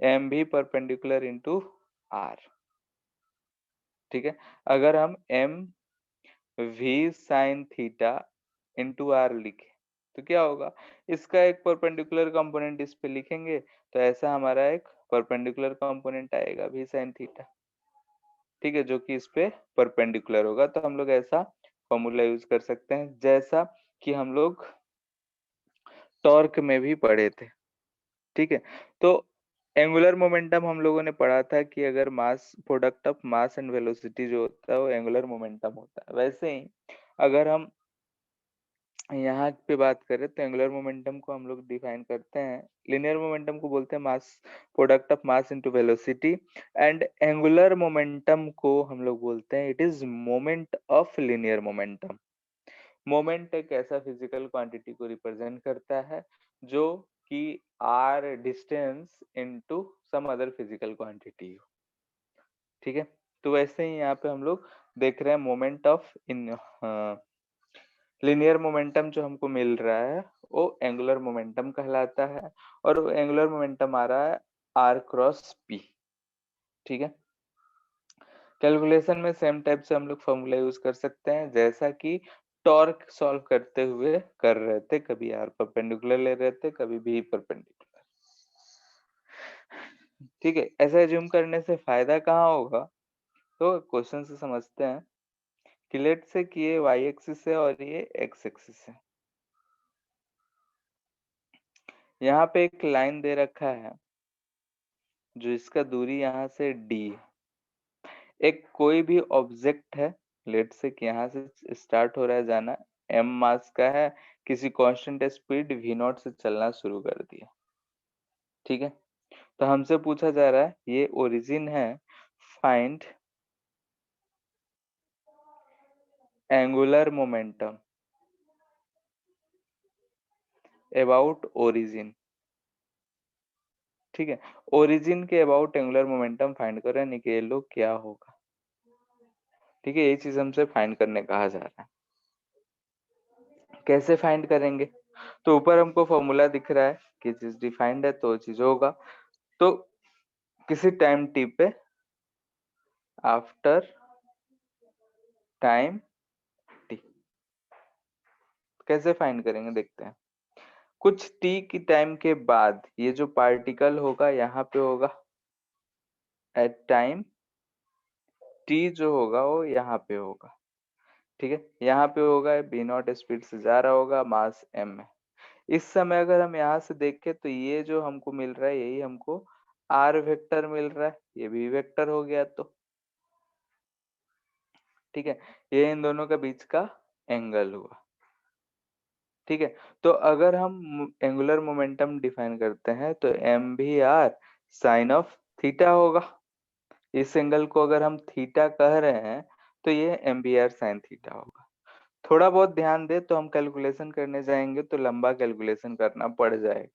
A: एम भी परपेंडिकुलर इंटू आर। ठीक है, अगर हम M V sine theta into R लिखे तो क्या होगा, इसका एक परपेंडिकुलर कंपोनेंट इस पे लिखेंगे तो ऐसा हमारा एक परपेंडिकुलर कंपोनेंट आएगा वी साइन थीटा। ठीक है, जो कि इस पे परपेंडिकुलर होगा। तो हम लोग ऐसा फॉर्मूला यूज कर सकते हैं जैसा कि हम लोग टॉर्क में भी पढ़े थे। ठीक है, तो एंगुलर मोमेंटम हम लोगों ने पढ़ा था कि अगर मास product of mass and velocity जो होता है वो एंगुलर मोमेंटम होता है। वैसे ही अगर हम यहाँ पे बात करें तो एंगुलर मोमेंटम को हम लोग डिफाइन करते हैं, लिनियर मोमेंटम को बोलते हैं मास product of mass into velocity, and angular momentum को हम लोग बोलते हैं it is moment of linear momentum. Moment एक ऐसा फिजिकल क्वांटिटी को रिप्रेजेंट करता है जो कि R distance into some other physical quantity हो। ठीक है, तो वैसे ही यहाँ पे हम लोग देख रहे हैं moment of in linear momentum जो हमको मिल रहा है वो एंगुलर मोमेंटम कहलाता है, और वो एंगुलर मोमेंटम आ रहा है आर क्रॉस पी। ठीक है, कैलकुलेशन में सेम टाइप से हम लोग फॉर्मूला यूज कर सकते हैं जैसा कि टॉर्क सॉल्व करते हुए कर रहे थे, कभी आर परपेंडिकुलर ले रहे थे, कभी भी परपेंडिकुलर। ठीक है, ऐसा एज्यूम करने से फायदा कहाँ होगा, तो क्वेश्चन से समझते हैं कि लेट से कि ये वाई एक्सिस है और ये एक्स एक्सिस है। यहाँ पे एक लाइन दे रखा है जो इसका दूरी यहाँ से d है। एक कोई भी ऑब्जेक्ट है, लेट से कि यहाँ से स्टार्ट हो रहा है जाना, m मास का है, किसी कांस्टेंट स्पीड v नॉट से चलना शुरू कर दिया। ठीक है, तो हमसे पूछा जा रहा है ये ओरिजिन है, find angular momentum about origin. ठीक है, ओरिजिन के अबाउट एंगुलर मोमेंटम फाइंड करो, यानी कि ये लोग क्या होगा। ठीक है, ये चीज हमसे फाइंड करने कहा जा रहा है। कैसे फाइंड करेंगे, तो ऊपर हमको फॉर्मूला दिख रहा है कि चीज डिफाइंड है तो चीज होगा। तो किसी टाइम टी पे आफ्टर टाइम टी कैसे फाइंड करेंगे देखते हैं। कुछ टी की टाइम के बाद ये जो पार्टिकल होगा यहाँ पे होगा, एट टाइम टी जो होगा वो यहाँ पे होगा। ठीक है, यहाँ पे होगा बी नॉट स्पीड से जा रहा होगा, मास एम है। इस समय अगर हम यहाँ से देखें तो ये जो हमको मिल रहा है यही हमको आर वेक्टर मिल रहा है, ये भी वेक्टर हो गया। तो ठीक है, ये इन दोनों के बीच का एंगल हुआ। ठीक है, तो अगर हम एंगुलर मोमेंटम डिफाइन करते हैं तो एम भी आर साइन ऑफ थीटा होगा। इस एंगल को अगर हम थीटा कह रहे हैं तो ये M B R sine theta होगा। थोड़ा बहुत ध्यान दे तो हम कैलकुलेशन करने जाएंगे तो लंबा कैलकुलेशन करना पड़ जाएगा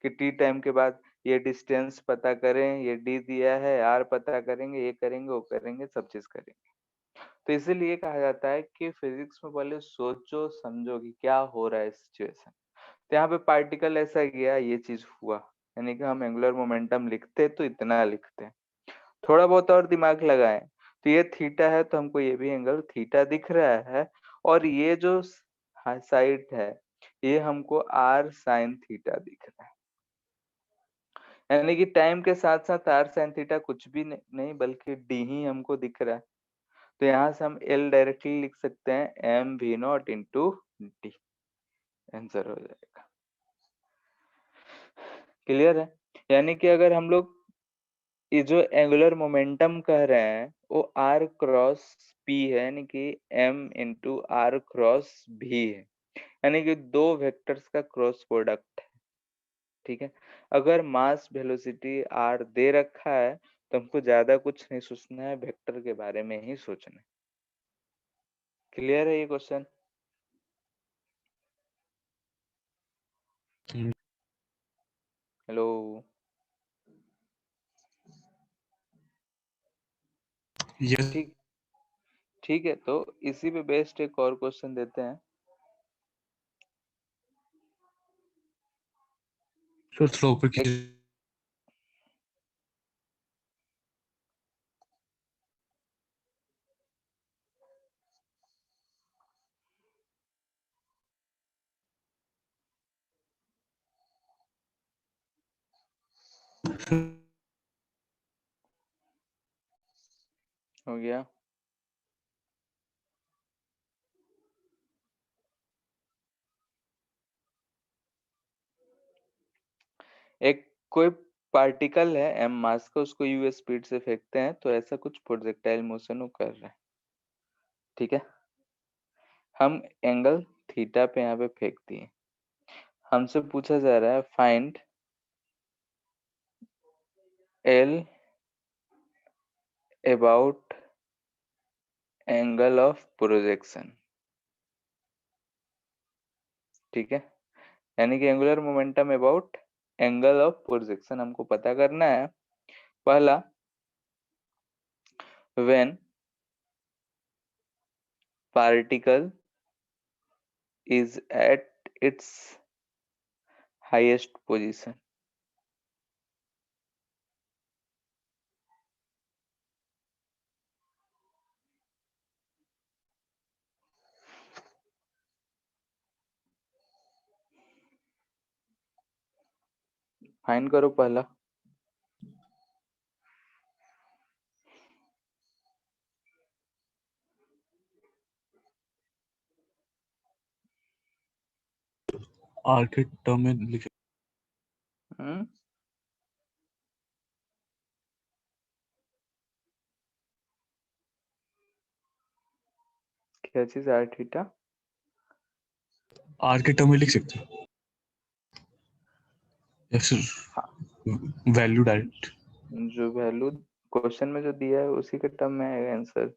A: कि टी टाइम के बाद ये डिस्टेंस पता करें, ये डी दिया है, आर पता करेंगे, ये करेंगे, वो करेंगे, सब चीज करेंगे। तो इसीलिए कहा जाता है कि फिजिक्स में पहले सोचो समझो कि क्या हो रहा है सिचुएशन। तो यहाँ पे पार्टिकल ऐसा गया, ये चीज हुआ, यानी कि हम एंगुलर मोमेंटम लिखते तो इतना लिखते हैं। थोड़ा बहुत और दिमाग लगाएं तो ये थीटा है तो हमको ये भी एंगल थीटा दिख रहा है, और ये जो साइड है ये हमको आर साइन थीटा दिख रहा है। यानी कि टाइम के साथ साथ आर साइन थीटा कुछ भी नहीं बल्कि डी ही हमको दिख रहा है। तो यहाँ से हम एल डायरेक्टली लिख सकते हैं M V not into D, answer हो जाएगा। क्लियर है? यानी कि अगर हम लोग ये जो एंगुलर मोमेंटम कह रहे हैं वो आर क्रॉस पी है, यानी कि एम इंटू आर क्रॉस भी है, यानी कि दो वेक्टर्स का क्रॉस प्रोडक्ट है। ठीक है, अगर मास वेलोसिटी आर दे रखा है तो हमको ज्यादा कुछ नहीं सोचना है, वेक्टर के बारे में ही सोचना है। क्लियर है ये क्वेश्चन? हेलो?
B: यस
A: ठीक, ठीक है, तो इसी पे बेस्ड एक और क्वेश्चन देते हैं।
B: सर, थोड़ा ऊपर
A: एक
B: कीजिए।
A: हो गया। एक कोई पार्टिकल है एम मास का, उसको यू स्पीड से फेंकते हैं तो ऐसा कुछ प्रोजेक्टाइल मोशन वो कर रहा है। ठीक है, हम एंगल थीटा पे यहाँ पे फेंक दिए। हमसे पूछा जा रहा है find L about angle of projection. ठीक है, यानी कि angular momentum about angle of projection हमको पता करना है। पहला, when particle is at its highest position. Find करो पहला।
B: आर के टर्म में लिखे।
A: हम्म, क्या चीज आर थीटा?
B: आर के टर्म में लिख सकते हैं या फिर वैल्यू डायरेक्ट।
A: जो वैल्यू क्वेश्चन में जो दिया है उसी के टर्म में आएगा आंसर।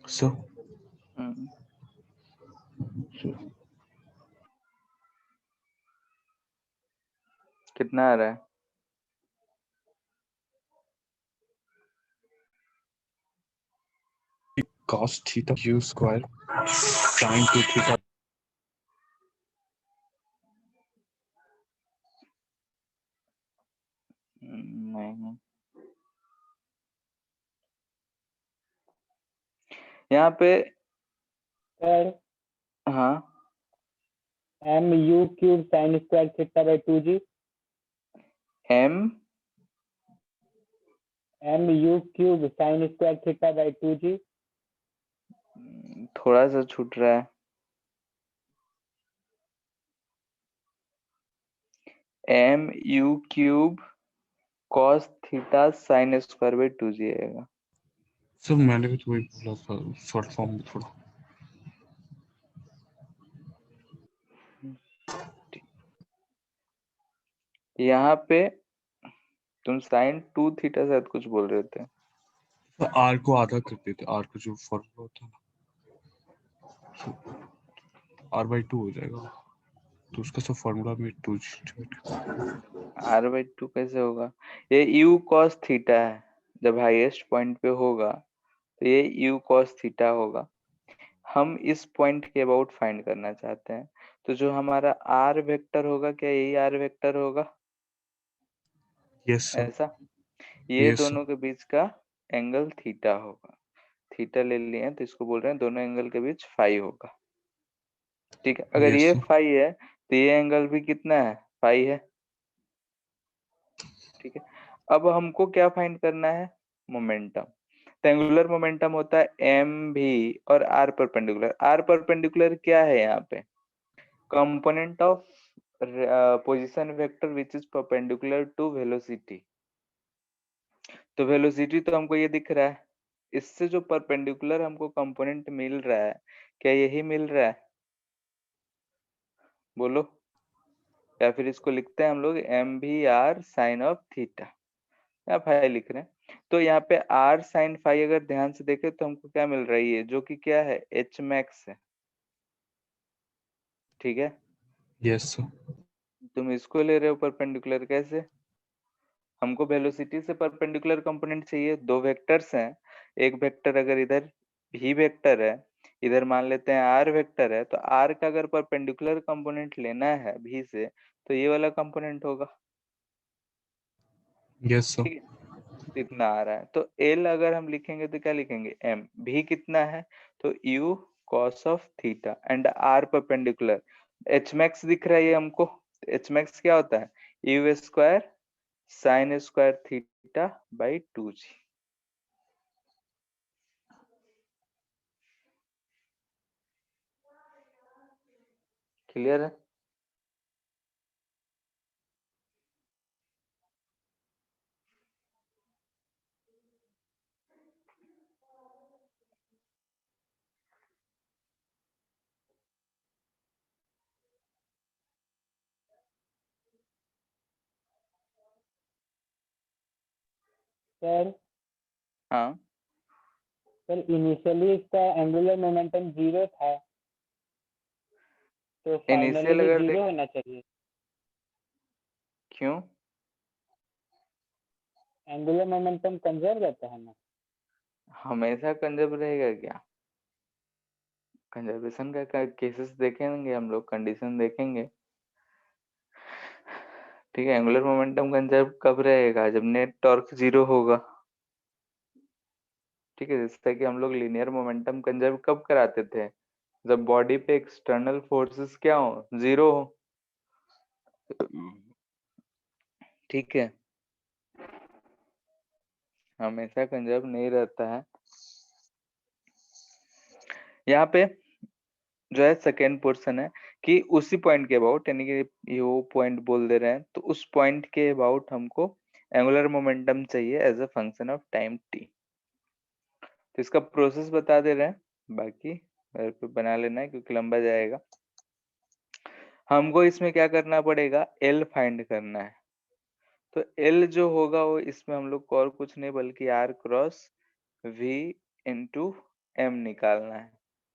B: सो
A: हम्म, कितना आ रहा है?
B: cos theta u square sin 2 theta।
A: नहीं, यहाँ पे हाँ,
C: mu cube sin square theta by 2g, mu cube sin square theta by 2g,
A: थोड़ा सा छूट रहा है। mu cube cos theta sin square by 2g आएगा।
B: सर मैंने भी तो वही बोला था शॉर्ट फॉर्म में थोड़ा।
A: यहाँ पे तुम sin 2 थीटा शायद कुछ बोल रहे थे।
B: तो आर को आधा कर देते, आर का जो फॉर्मूला होता है ना, आर बाई 2 हो जाएगा, तो उसका सब फॉर्मूला में 2
A: r बाई 2 कैसे होगा? ये u cos थीटा है, जब हाईएस्ट पॉइंट पे होगा तो ये u cos थीटा होगा। हम इस पॉइंट के अबाउट फाइंड करना चाहते हैं, तो जो हमारा r वेक्टर होगा, क्या यही r वेक्टर होगा?
B: यस सर,
A: ऐसा ये
B: यस सर,
A: दोनों के बीच का एंगल थीटा होगा। थीटा ले लिए हैं तो इसको बोल रहे हैं दोनों एंगल के बीच फाई होगा। ठीक है, अगर
B: यस
A: ये
B: सर,
A: फाई है तो ये एंगल भी कितना है? फाई है। ठीक है, अब हमको क्या फाइंड करना है? मोमेंटम। तो एंगुलर मोमेंटम होता है एम भी और आर परपेंडिकुलर। आर परपेंडिकुलर क्या है यहाँ पे? Component of position vector which is perpendicular to velocity. तो वेलोसिटी तो हमको ये दिख रहा है, इससे जो परपेंडिकुलर हमको कंपोनेंट मिल रहा है, क्या यही मिल रहा है? बोलो। या फिर इसको लिखते हैं हम लोग एम भी आर साइन ऑफ थीटा, या फाई लिख रहे हैं। तो यहाँ पे आर साइन फाई अगर ध्यान से देखें तो हमको क्या मिल रही है, जो कि क्या है? एच मैक्स है। ठीक है,
B: यस सर,
A: तुम इसको ले रहे हो परपेंडिकुलर, कैसे? हमको वेलोसिटी से परपेंडिकुलर कंपोनेंट चाहिए। दो वेक्टर्स हैं, एक वेक्टर अगर इधर भी वेक्टर है, इधर मान लेते हैं आर वेक्टर है, तो आर का अगर परपेंडिकुलर कंपोनेंट लेना है भी से, तो ये वाला कंपोनेंट होगा।
B: यस सर,
A: ठीक है, तो इतना आ रहा है। तो एल अगर हम लिखेंगे तो क्या लिखेंगे? एम भी कितना है? तो U cos of theta and R perpendicular. H max दिख रहा है ये हमको। एच मैक्स क्या होता है? You square sine square theta by 2g। Clear है?
C: सर
A: हाँ,
C: सर इनिशियली इसका एंगुलर मोमेंटम 0 था, तो फाइनली
A: इनिशियल
C: भी
A: अगर
C: 0
A: देख,
C: होना चाहिए।
A: क्यों?
C: एंगुलर मोमेंटम कंजर्व रहता है ना।
A: हमेशा कंजर्व रहेगा क्या? कंजर्वेशन का केसेस देखेंगे हम लोग, कंडीशन देखेंगे। ठीक है, एंगुलर मोमेंटम कंजर्व कब रहेगा? जब नेट टॉर्क 0 होगा। ठीक है, जैसे कि हम लोग लीनियर मोमेंटम कंजर्व कब कराते थे? जब बॉडी पे एक्सटर्नल फोर्सेस क्या हो? 0 हो। ठीक है, हमेशा कंजर्व नहीं रहता है। यहाँ पे जो है सेकेंड पोर्शन है कि उसी पॉइंट के अबाउट, यानी कि ये वो पॉइंट बोल दे रहे हैं, तो उस पॉइंट के अबाउट हमको एंगुलर मोमेंटम चाहिए as a function of time T. तो इसका प्रोसेस बता दे रहे हैं, बाकी घर पे बना लेना है क्योंकि लंबा जाएगा। हमको इसमें क्या करना पड़ेगा? एल फाइंड करना है। तो एल जो होगा वो इसमें हम लोग को और कुछ नहीं बल्कि R cross V into M निकालना है।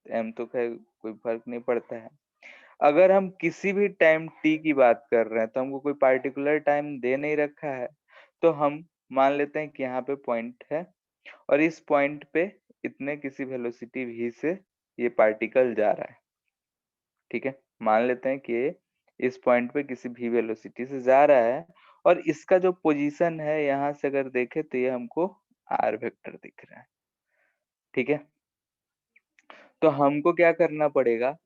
A: एम तो खैर कोई फर्क नहीं पड़ता है। अगर हम किसी भी टाइम टी की बात कर रहे हैं तो हमको कोई पार्टिकुलर टाइम दे नहीं रखा है, तो हम मान लेते हैं कि यहाँ पे पॉइंट है और इस पॉइंट पे इतने किसी वेलोसिटी v से ये पार्टिकल जा रहा है। ठीक है, मान लेते हैं कि ये इस पॉइंट पे किसी भी वेलोसिटी से जा रहा है और इसका जो पोजीशन है यहाँ से अगर देखें तो ये हमको आर वेक्टर दिख रहा है। ठीक है, तो हमको क्या करना पड़ेगा?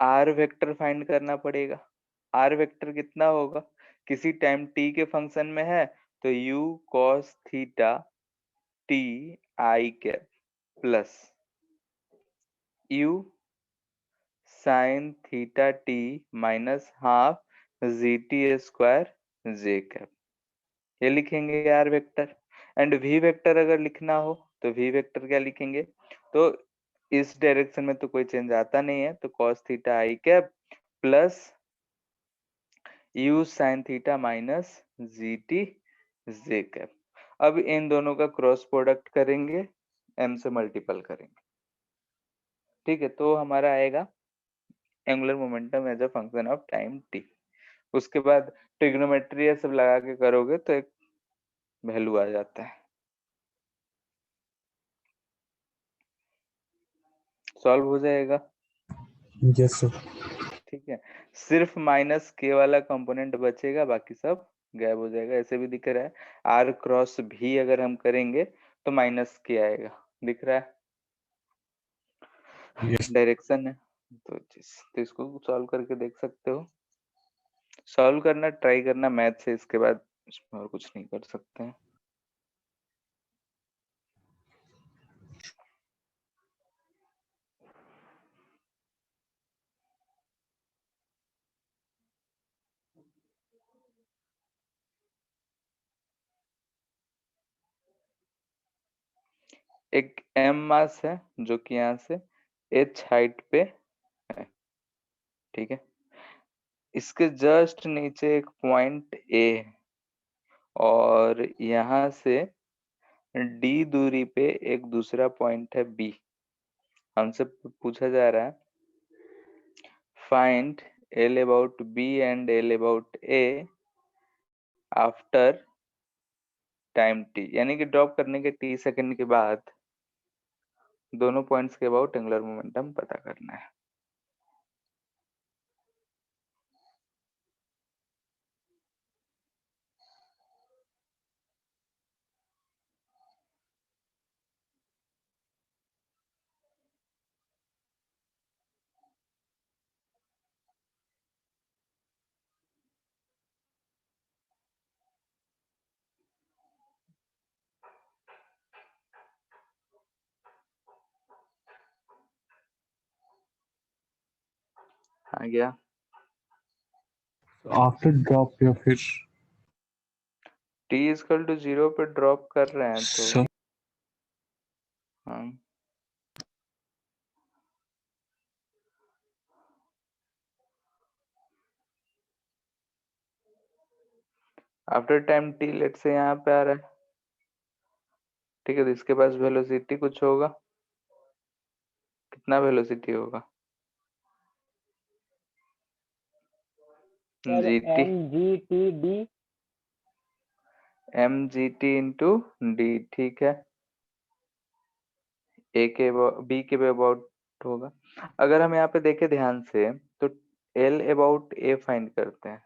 A: आर वेक्टर फाइंड करना पड़ेगा। आर वेक्टर कितना होगा, किसी टाइम टी के फंक्शन में है तो u cos theta T I cap plus u sin theta T minus half G T square J cap, ये लिखेंगे R vector. And V vector अगर लिखना हो तो वी वेक्टर क्या लिखेंगे, तो इस डायरेक्शन में तो कोई चेंज आता नहीं है, तो cos theta I cap plus u sin theta minus G T J cap. अब इन दोनों का क्रॉस प्रोडक्ट करेंगे, m से मल्टीपल करेंगे, ठीक है, तो हमारा आएगा angular momentum as a function of time t। उसके बाद ट्रिग्नोमेट्री ये सब लगा के करोगे तो एक वैल्यू आ जाता है। सॉल्व हो जाएगा,
B: यस सर।
A: ठीक है। सिर्फ माइनस के वाला कंपोनेंट बचेगा, बाकी सब गायब हो जाएगा। ऐसे भी दिख रहा है आर क्रॉस भी अगर हम करेंगे तो माइनस के आएगा, दिख रहा है,
B: यस
A: डायरेक्शन है। तो इसको सॉल्व करके देख सकते हो। सॉल्व करना ट्राई करना मैथ से, इसके बाद इसमें और कुछ नहीं कर सकते हैं। एक m मास है जो कि यहाँ से h हाइट पे है, ठीक है। इसके जस्ट नीचे एक पॉइंट A है और यहाँ से d दूरी पे एक दूसरा पॉइंट है B। हमसे पूछा जा रहा है find L about B and L about A after time t, यानी कि ड्रॉप करने के t सेकंड के बाद दोनों पॉइंट्स के अबाउट एंगुलर मोमेंटम पता करना है। आ गया,
B: आफ्टर ड्रॉप या फिर
A: t इक्वल टू 0 पे ड्रॉप कर रहे हैं तो
B: सर
A: हाँ, आफ्टर टाइम t लेट से यहाँ पे आ रहा है, ठीक है। तो इसके पास वेलोसिटी कुछ होगा, कितना वेलोसिटी होगा,
C: सर
A: जी T,
C: M G T D.
A: M G T into D, ठीक है। ए के बी के अबाउट होगा। अगर हम यहाँ पे देखें ध्यान से तो एल अबाउट ए फाइंड करते हैं,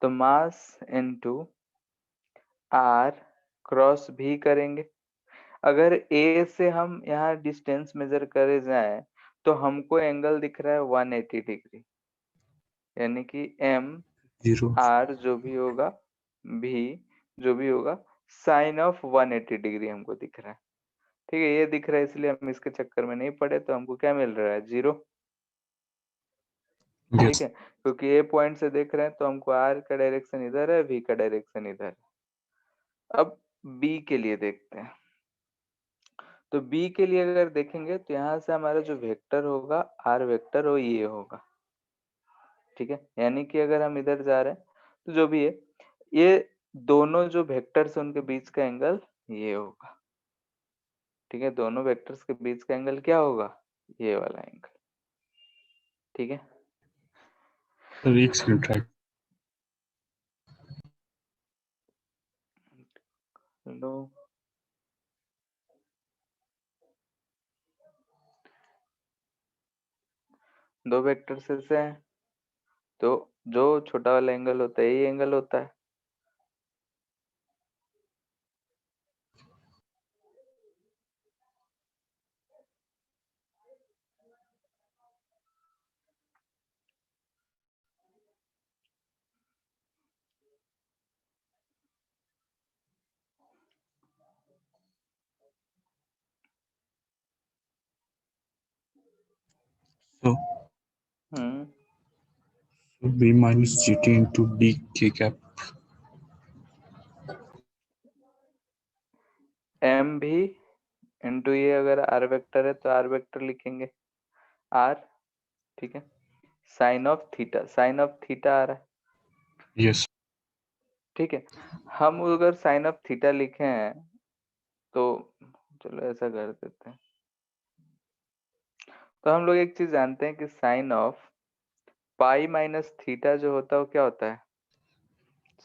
A: तो मास इनटू आर क्रॉस भी करेंगे। अगर ए से हम यहाँ डिस्टेंस मेजर करे जाए तो हमको एंगल दिख रहा है 180 डिग्री, यानी कि एम
B: जीरो
A: आर जो भी होगा भी जो भी होगा साइन ऑफ 180 डिग्री हमको दिख रहा है, ठीक है। ये दिख रहा है इसलिए हम इसके चक्कर में नहीं पड़े, तो हमको क्या मिल रहा है, 0, ठीक
B: यस
A: है। क्योंकि ए पॉइंट से देख रहे हैं तो हमको आर का डायरेक्शन इधर है, वी का डायरेक्शन इधर है। अब बी के लिए देखते हैं, तो बी के लिए अगर देखेंगे तो यहाँ से हमारा जो वेक्टर होगा आर वेक्टर वो ये होगा, ठीक है। यानी कि अगर हम इधर जा रहे हैं तो जो भी है ये दोनों जो वेक्टर्स उनके बीच का एंगल ये होगा, ठीक है। दोनों वेक्टर्स के बीच का एंगल क्या होगा, ये वाला एंगल, ठीक है।
B: सर एक सेकंड ट्राई
A: लो, दो वेक्टर्स ऐसे हैं तो जो छोटा वाला एंगल होता है ये एंगल होता है,
B: So, so B minus GT into D K cap.
A: M भी इंटू ये अगर आर वेक्टर है तो आर वेक्टर लिखेंगे आर, ठीक है, sine of theta, sine of theta आ रहा है,
B: Yes.
A: ठीक है। हम अगर साइन ऑफ थीटा लिखे हैं तो चलो ऐसा कर देते हैं। तो हम लोग एक चीज जानते हैं कि sine of pi minus theta जो होता है वो क्या होता है,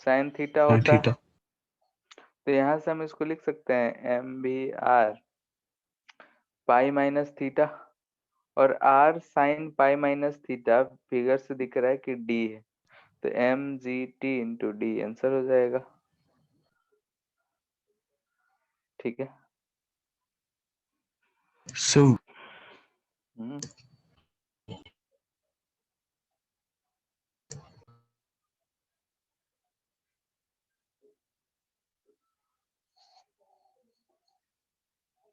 A: साइन थीटा
B: Sin
A: होता है।
B: theta.
A: तो यहाँ से हम इसको लिख सकते हैं एम भी आर पाई माइनस थीटा, और R sine pi minus theta figure से दिख रहा है कि डी है, तो M G T into D answer हो जाएगा, ठीक है।
B: So,
A: हम्म,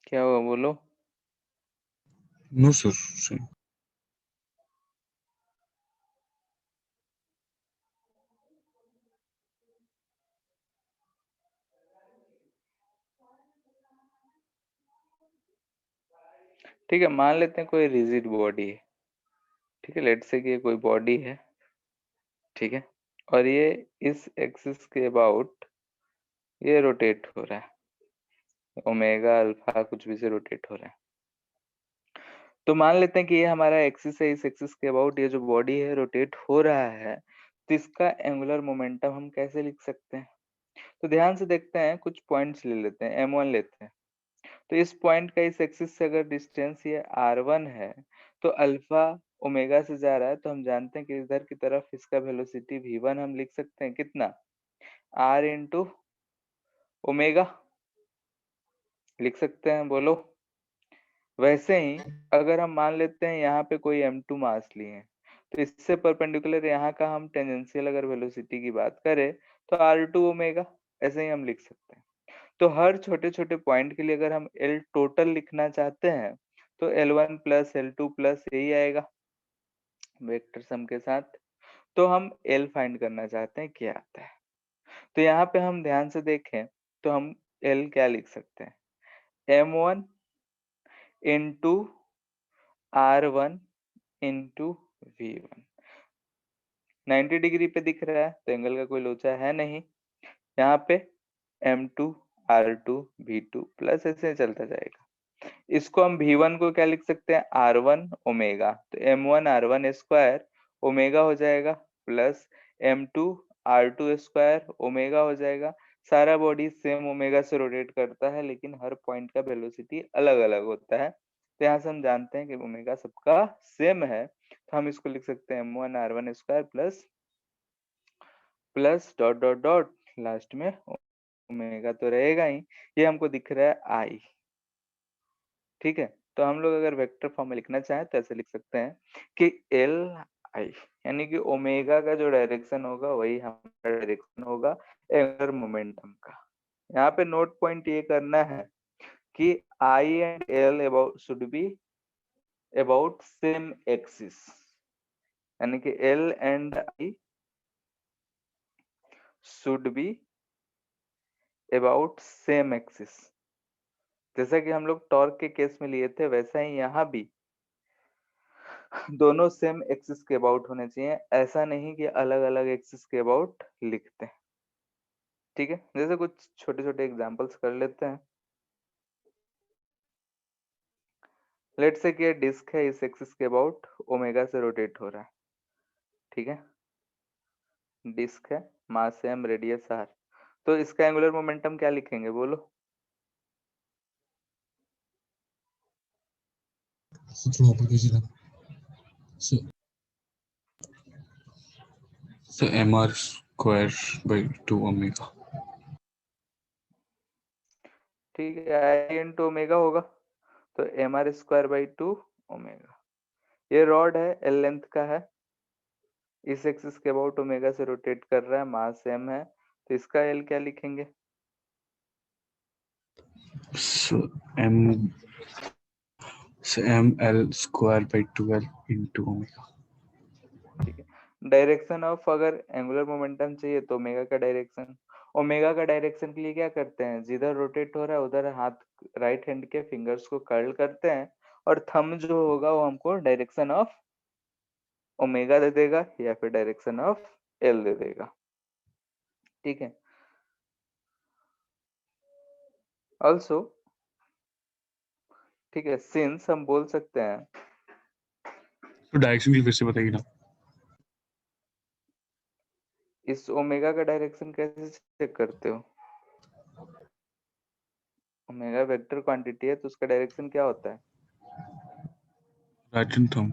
A: क्या हुआ बोलो।
B: no sir. Sir.
A: ठीक है, मान लेते हैं कोई रिजिड बॉडी है, ठीक है, लेट से कि कोई बॉडी है, ठीक है, और ये इस एक्सिस के अबाउट ये रोटेट हो रहा है, ओमेगा अल्फा कुछ भी से रोटेट हो रहा है। तो मान लेते हैं कि ये हमारा एक्सिस है, इस एक्सिस के अबाउट ये जो बॉडी है रोटेट हो रहा है, तो इसका एंगुलर मोमेंटम हम कैसे लिख सकते हैं। तो ध्यान से देखते हैं, कुछ पॉइंट्स ले लेते हैं, m1 लेते हैं। तो इस पॉइंट का इस एक्सिस से अगर डिस्टेंस ये r1 है, तो अल्फा ओमेगा से जा रहा है, तो हम जानते हैं कि इधर की तरफ इसका वेलोसिटी v1 हम लिख सकते हैं कितना, r इंटू ओमेगा लिख सकते हैं, बोलो। वैसे ही अगर हम मान लेते हैं यहाँ पे कोई m2 मास लिए हैं, तो इससे परपेंडिकुलर यहाँ का हम टेंजेंशियल अगर वेलोसिटी की बात करें तो r2 ओमेगा, ऐसे ही हम लिख सकते हैं। तो हर छोटे छोटे पॉइंट के लिए अगर हम L टोटल लिखना चाहते हैं तो L1 प्लस L2 प्लस यही आएगा वेक्टर सम के साथ। तो हम L फाइंड करना चाहते हैं, क्या आता है। तो यहाँ पे हम ध्यान से देखें तो हम L क्या लिख सकते हैं, M1 into R1 into V1। 90 degree पे दिख रहा है तो एंगल का कोई लोचा है नहीं। यहाँ पे M2 R2 V2 प्लस ऐसे चलता जाएगा। इसको हम V1 को क्या लिख सकते हैं, R1 ओमेगा, तो M1 R1 स्क्वायर ओमेगा हो जाएगा, plus M2 R2 square omega हो जाएगा। सारा बॉडी सेम ओमेगा से रोटेट करता है, लेकिन हर पॉइंट का वेलोसिटी अलग अलग होता है। तो यहाँ से हम जानते हैं कि ओमेगा सबका सेम है, तो हम इसको लिख सकते हैं M1 R1 square plus plus dot dot dot last में ओमेगा तो रहेगा ही, ये हमको दिख रहा है आई, ठीक है। तो हम लोग अगर वेक्टर फॉर्म में लिखना चाहें तो ऐसे लिख सकते हैं कि एल आई, यानी कि ओमेगा का जो डायरेक्शन होगा वही हमारा डायरेक्शन होगा एंगुलर मोमेंटम का। यहाँ पे नोट पॉइंट ये करना है कि I and L about should be about same axis, यानी कि L and I should be about same axis. जैसा कि हम लोग टॉर्क के केस में लिए थे वैसा ही यहाँ भी दोनों सेम एक्सिस के अबाउट होने चाहिए, ऐसा नहीं कि अलग अलग एक्सिस के अबाउट लिखते हैं, ठीक है। जैसे कुछ छोटे छोटे एग्जांपल्स कर लेते हैं। लेट्स से कि डिस्क है, इस एक्सिस के अबाउट ओमेगा से रोटेट हो रहा है, ठीक है। डिस्क है, मास एम, रेडियस आर, तो इसका एंगुलर मोमेंटम क्या लिखेंगे बोलो।
B: So mr square by 2 omega.
A: ठीक है, आई इंटू ओमेगा होगा, तो M R square by 2 omega. ये रॉड है, एल लेंथ का है, इस एक्सिस के अबाउट ओमेगा से रोटेट कर रहा है, मास एम है, तो इसका एल क्या लिखेंगे।
B: So m So ml square by 12 into omega.
A: ठीक है। डायरेक्शन ऑफ अगर एंगुलर मोमेंटम चाहिए तो ओमेगा का डायरेक्शन के लिए क्या करते हैं, जिधर रोटेट हो रहा है उधर हाथ राइट हैंड के फिंगर्स को कर्ल करते हैं और थंब जो होगा वो हमको डायरेक्शन ऑफ ओमेगा दे देगा या फिर डायरेक्शन ऑफ एल दे देगा। ठीक है। ऑल्सो ठीक है, सिंस हम बोल सकते हैं
B: तो डायरेक्शन की फिर से बताइए ना।
A: इस ओमेगा का डायरेक्शन कैसे चेक करते हो? ओमेगा वेक्टर क्वांटिटी है तो उसका डायरेक्शन क्या होता है?
B: Right hand thumb.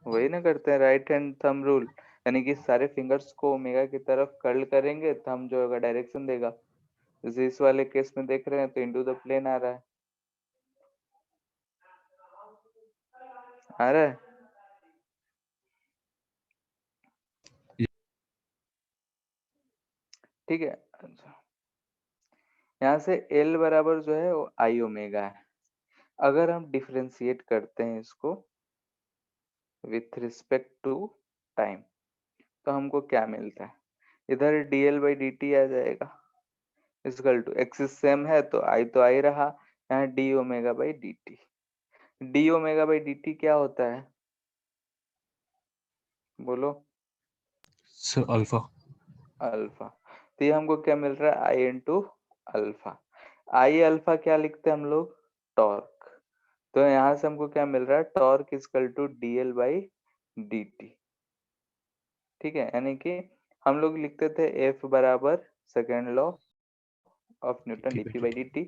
A: वही ना करते हैं, राइट हैंड थंब रूल, यानी कि सारे फिंगर्स को ओमेगा की तरफ कर्ल करेंगे, थंब जो होगा डायरेक्शन देगा। जैसे इस वाले केस में देख रहे हैं तो इनटू द प्लेन आ रहा है, आ रहा है। ठीक है। अच्छा, यहाँ से L बराबर जो है वो आई ओमेगा है। अगर हम डिफरेंशिएट करते हैं इसको विथ रिस्पेक्ट टू टाइम तो हमको क्या मिलता है, इधर dl बाई dt आ जाएगा इक्वल टू एक्सिस सेम है तो आई रहा, यहाँ D omega by D T. D omega by D T क्या होता है बोलो?
B: Sir alpha.
A: अल्फा। तो ये हमको क्या मिल रहा है, आई इंटू अल्फा। आई अल्फा क्या लिखते हैं हम लोग, टॉर्क। तो यहाँ से हमको क्या मिल रहा है, torque equal to D L by D T. ठीक है, यानी कि हम लोग लिखते थे एफ बराबर second law of Newton DP by D.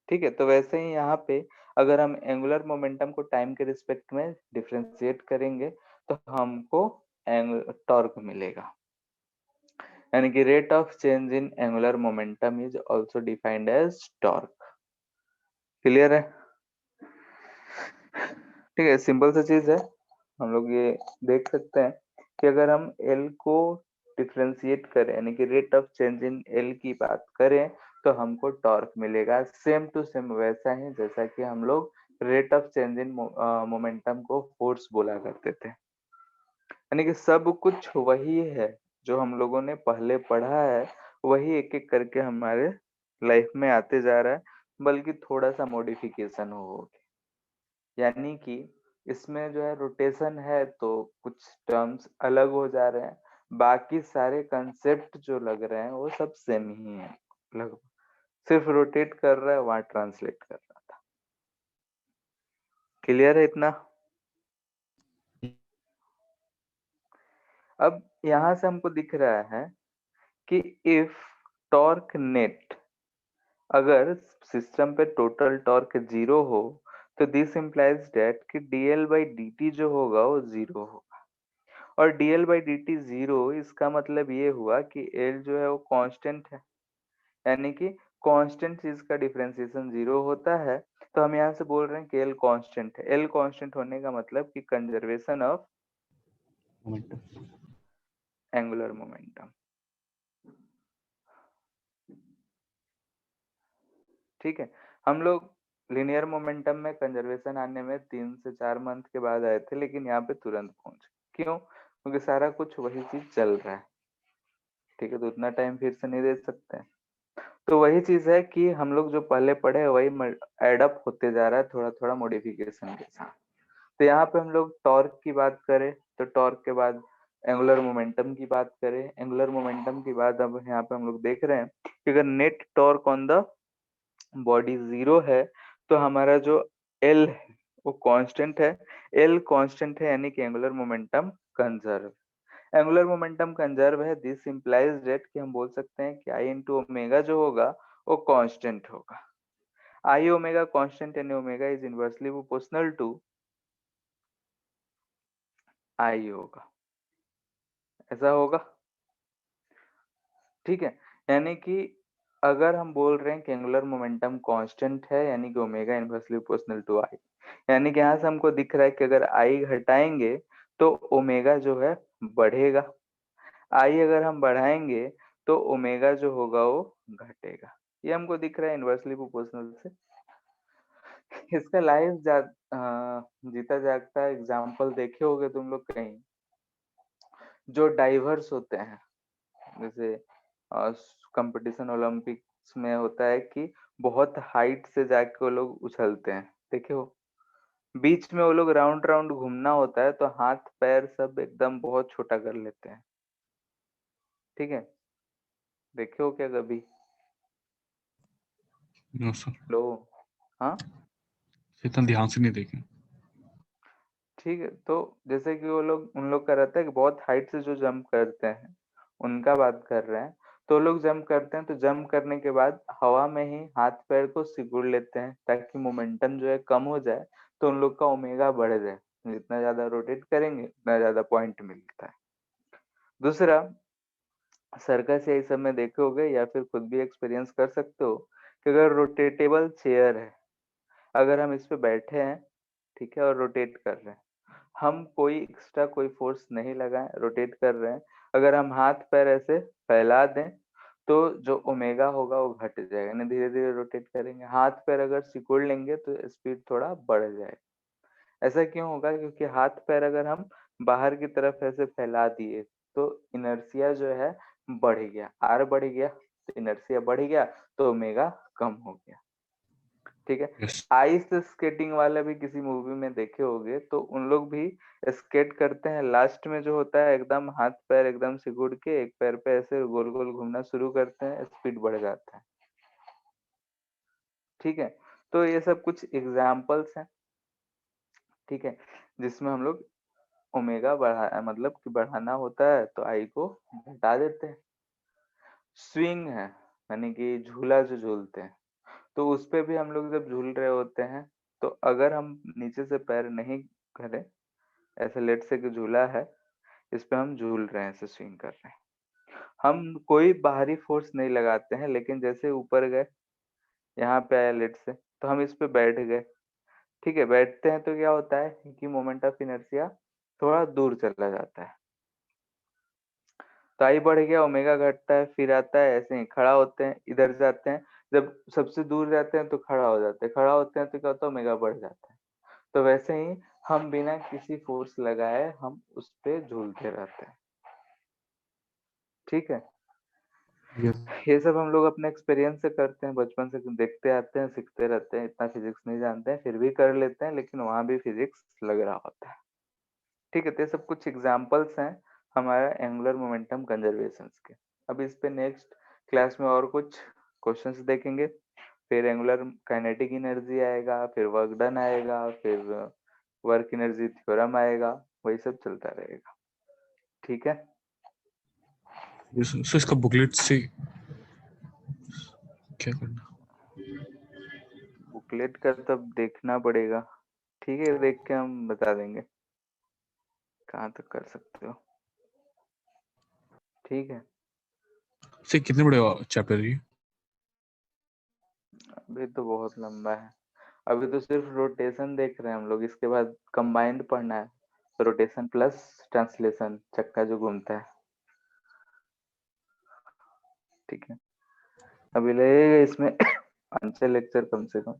A: ठीक है, तो वैसे ही यहाँ पे अगर हम एंगुलर मोमेंटम को टाइम के रिस्पेक्ट में डिफरेंशिएट करेंगे तो हमको टॉर्क मिलेगा, यानी कि rate of change in angular momentum is also defined as torque. Clear है? ठीक है, सिंपल सा चीज है। हम लोग ये देख सकते हैं कि अगर हम एल को डिफरेंशिएट करें यानी कि rate of change in L की बात करें तो हमको टॉर्क मिलेगा सेम टू सेम वैसा ही जैसा कि हम लोग rate of change in momentum को फोर्स बोला करते थे। यानी कि सब कुछ वही है जो हम लोगों ने पहले पढ़ा है, वही एक एक करके हमारे लाइफ में आते जा रहा है, बल्कि थोड़ा सा मॉडिफिकेशन हो। यानी कि इसमें जो है रोटेशन है तो कुछ टर्म्स अलग हो जा रहे हैं, बाकी सारे कंसेप्ट जो लग रहे हैं वो सब सेम ही है लगभग, सिर्फ रोटेट कर रहा है वहां ट्रांसलेट कर रहा था। क्लियर है इतना? अब यहां से हमको दिख रहा है कि इफ टॉर्क नेट, अगर सिस्टम पे टोटल टॉर्क 0 हो तो दिस इंप्लाइज दैट कि dl बाई dt जो होगा वो 0 होगा। और dl बाई dt 0 इसका मतलब ये हुआ कि l जो है वो कांस्टेंट है, यानी कि कांस्टेंट चीज का डिफरेंशिएशन 0 होता है। तो हम यहाँ से बोल रहे हैं कि l कांस्टेंट है। l कांस्टेंट होने का मतलब कि conservation of
B: momentum.
A: Angular momentum. ठीक है, हम लोग लिनियर मोमेंटम में कंजर्वेशन आने में 3 से 4 मंथ के बाद आए थे, लेकिन यहाँ पे तुरंत पहुंच। क्यों? क्योंकि सारा कुछ वही चीज चल रहा है। ठीक है, तो उतना टाइम फिर से नहीं दे सकते हैं। तो वही चीज है कि हम लोग जो पहले पढ़े वही एडअप होते जा रहा है थोड़ा थोड़ा मॉडिफिकेशन के साथ। तो यहाँ पे हम लोग टॉर्क की बात करें तो टॉर्क के बाद एंगुलर मोमेंटम की बात करें, एंगुलर मोमेंटम की बाद अब यहाँ पे हम लोग देख रहे हैं कि अगर net torque on the body 0 है तो हमारा जो एल है वो कांस्टेंट है। एल कांस्टेंट है यानी कि angular momentum conserve. Angular momentum conserve है, दिस इंप्लाइज दैट कि हम बोल सकते हैं कि आई इंटू ओमेगा जो होगा वो कांस्टेंट होगा। आई ओमेगा कांस्टेंट यानी omega is inversely proportional to I होगा, ऐसा होगा। ठीक है, यानी कि अगर हम बोल रहे हैं कि एंगुलर मोमेंटम कांस्टेंट है यानी कि ओमेगा इनवर्सली प्रोपोर्शनल टू आई, यानी कि यहाँ से हमको दिख रहा है कि अगर आई घटाएंगे तो ओमेगा जो है बढ़ेगा, आई अगर हम बढ़ाएंगे तो ओमेगा जो होगा वो घटेगा। ये हमको दिख रहा है इनवर्सली प्रोपोर्शनल से। इसका जीता जागता एग्जाम्पल देखे होगे तुम लोग कहीं, जो डाइवर्स होते हैं, जैसे कंपटीशन ओलंपिक्स में होता है कि बहुत हाइट से जाके वो लोग उछलते हैं, देखे हो? बीच में वो लोग राउंड राउंड घूमना होता है तो हाथ पैर सब एकदम बहुत छोटा कर लेते हैं, ठीक है? देखे हो क्या कभी?
B: नो सर,
A: लो, हाँ,
B: इतना ध्यान से नहीं देखे।
A: ठीक है। तो जैसे कि वो लोग, उन लोग का रहता है कि बहुत हाइट से जो जंप करते हैं, उनका बात कर रहे हैं। तो लोग जंप करते हैं तो जंप करने के बाद हवा में ही हाथ पैर को सिकुड़ लेते हैं ताकि मोमेंटम जो है कम हो जाए, तो उन लोग का ओमेगा बढ़ जाए। जितना ज्यादा रोटेट करेंगे उतना ज्यादा पॉइंट मिलता है। दूसरा, सर्कस या इस सब में देखे होगे या फिर खुद भी एक्सपीरियंस कर सकते हो कि अगर रोटेटेबल चेयर है, अगर हम इस पे बैठे हैं, ठीक है, और रोटेट कर रहे हैं, हम कोई एक्स्ट्रा कोई फोर्स नहीं लगाए, रोटेट कर रहे हैं, अगर हम हाथ पैर ऐसे फैला दें तो जो ओमेगा होगा वो घट जाएगा, यानी धीरे धीरे रोटेट करेंगे। हाथ पैर अगर सिकुड़ लेंगे तो स्पीड थोड़ा बढ़ जाएगा। ऐसा क्यों होगा? क्योंकि हाथ पैर अगर हम बाहर की तरफ ऐसे फैला दिए तो इनर्सिया जो है बढ़ गया, आर बढ़ गया, तो इनर्सिया बढ़ गया तो ओमेगा कम हो गया, ठीक है।
B: यस।
A: आइस स्केटिंग वाला भी किसी मूवी में देखे होगे तो उन लोग भी स्केट करते हैं, लास्ट में जो होता है एकदम हाथ पैर एकदम सिकुड़ के एक पैर पे ऐसे गोल गोल घूमना शुरू करते हैं, स्पीड बढ़ जाता है, ठीक है। तो ये सब कुछ एग्जाम्पल्स हैं, ठीक है, जिसमें हम लोग ओमेगा बढ़ा मतलब कि बढ़ाना होता है तो आई को घटा देते हैं। स्विंग है, यानी कि झूला जो झूलते हैं, तो उस पे भी हम लोग जब झूल रहे होते हैं तो अगर हम नीचे से पैर नहीं करें, ऐसे लेट से कि झूला है, इस पे हम झूल रहे हैं, ऐसे स्विंग कर रहे हैं, हम कोई बाहरी फोर्स नहीं लगाते हैं, लेकिन जैसे ऊपर गए, यहाँ पे आया लेट से, तो हम इस पे बैठ गए, ठीक है। बैठते हैं तो क्या होता है कि मोमेंट ऑफ इनर्शिया थोड़ा दूर चला जाता है, तो आई बढ़ गया, ओमेगा घटता है, फिर आता है, ऐसे ही खड़ा होते हैं, इधर जाते हैं, जब सबसे दूर जाते हैं तो खड़ा हो जाते हैं, खड़ा होते हैं तो क्या होता है, ओमेगा बढ़ जाता है। तो वैसे ही हम बिना किसी फोर्स लगाए हम उस पे झूलते रहते हैं, ठीक है।
B: यस।
A: ये सब हम लोग अपने एक्सपीरियंस से करते हैं, बचपन से देखते आते हैं, सीखते रहते हैं, इतना फिजिक्स नहीं जानते हैं फिर भी कर लेते हैं, लेकिन वहां भी फिजिक्स लग रहा होता है, ठीक है। तो ये सब कुछ एग्जाम्पल्स हैं हमारा एंगुलर मोमेंटम कंजर्वेशन के। अब इस पे नेक्स्ट क्लास में और कुछ क्वेश्चंस देखेंगे, फिर एंगुलर काइनेटिक एनर्जी आएगा, फिर वर्क डन आएगा, फिर वर्क एनर्जी थ्योरम आएगा, वही सब चलता रहेगा, ठीक है।
B: यस सर, इसका बुकलेट से क्या करना?
A: बुकलेट का तब देखना पड़ेगा, ठीक है, देख के हम बता देंगे कहाँ तक कर सकते हो, ठीक है।
B: सर कितने बड़े चैप्टर है ये?
A: अभी तो बहुत लंबा है, अभी तो सिर्फ रोटेशन देख रहे हैं हम लोग, इसके बाद कंबाइंड पढ़ना है, रोटेशन प्लस ट्रांसलेशन, चक्का जो घूमता है, ठीक है। अभी लगेगा इसमें 5-6 लेक्चर कम से कम।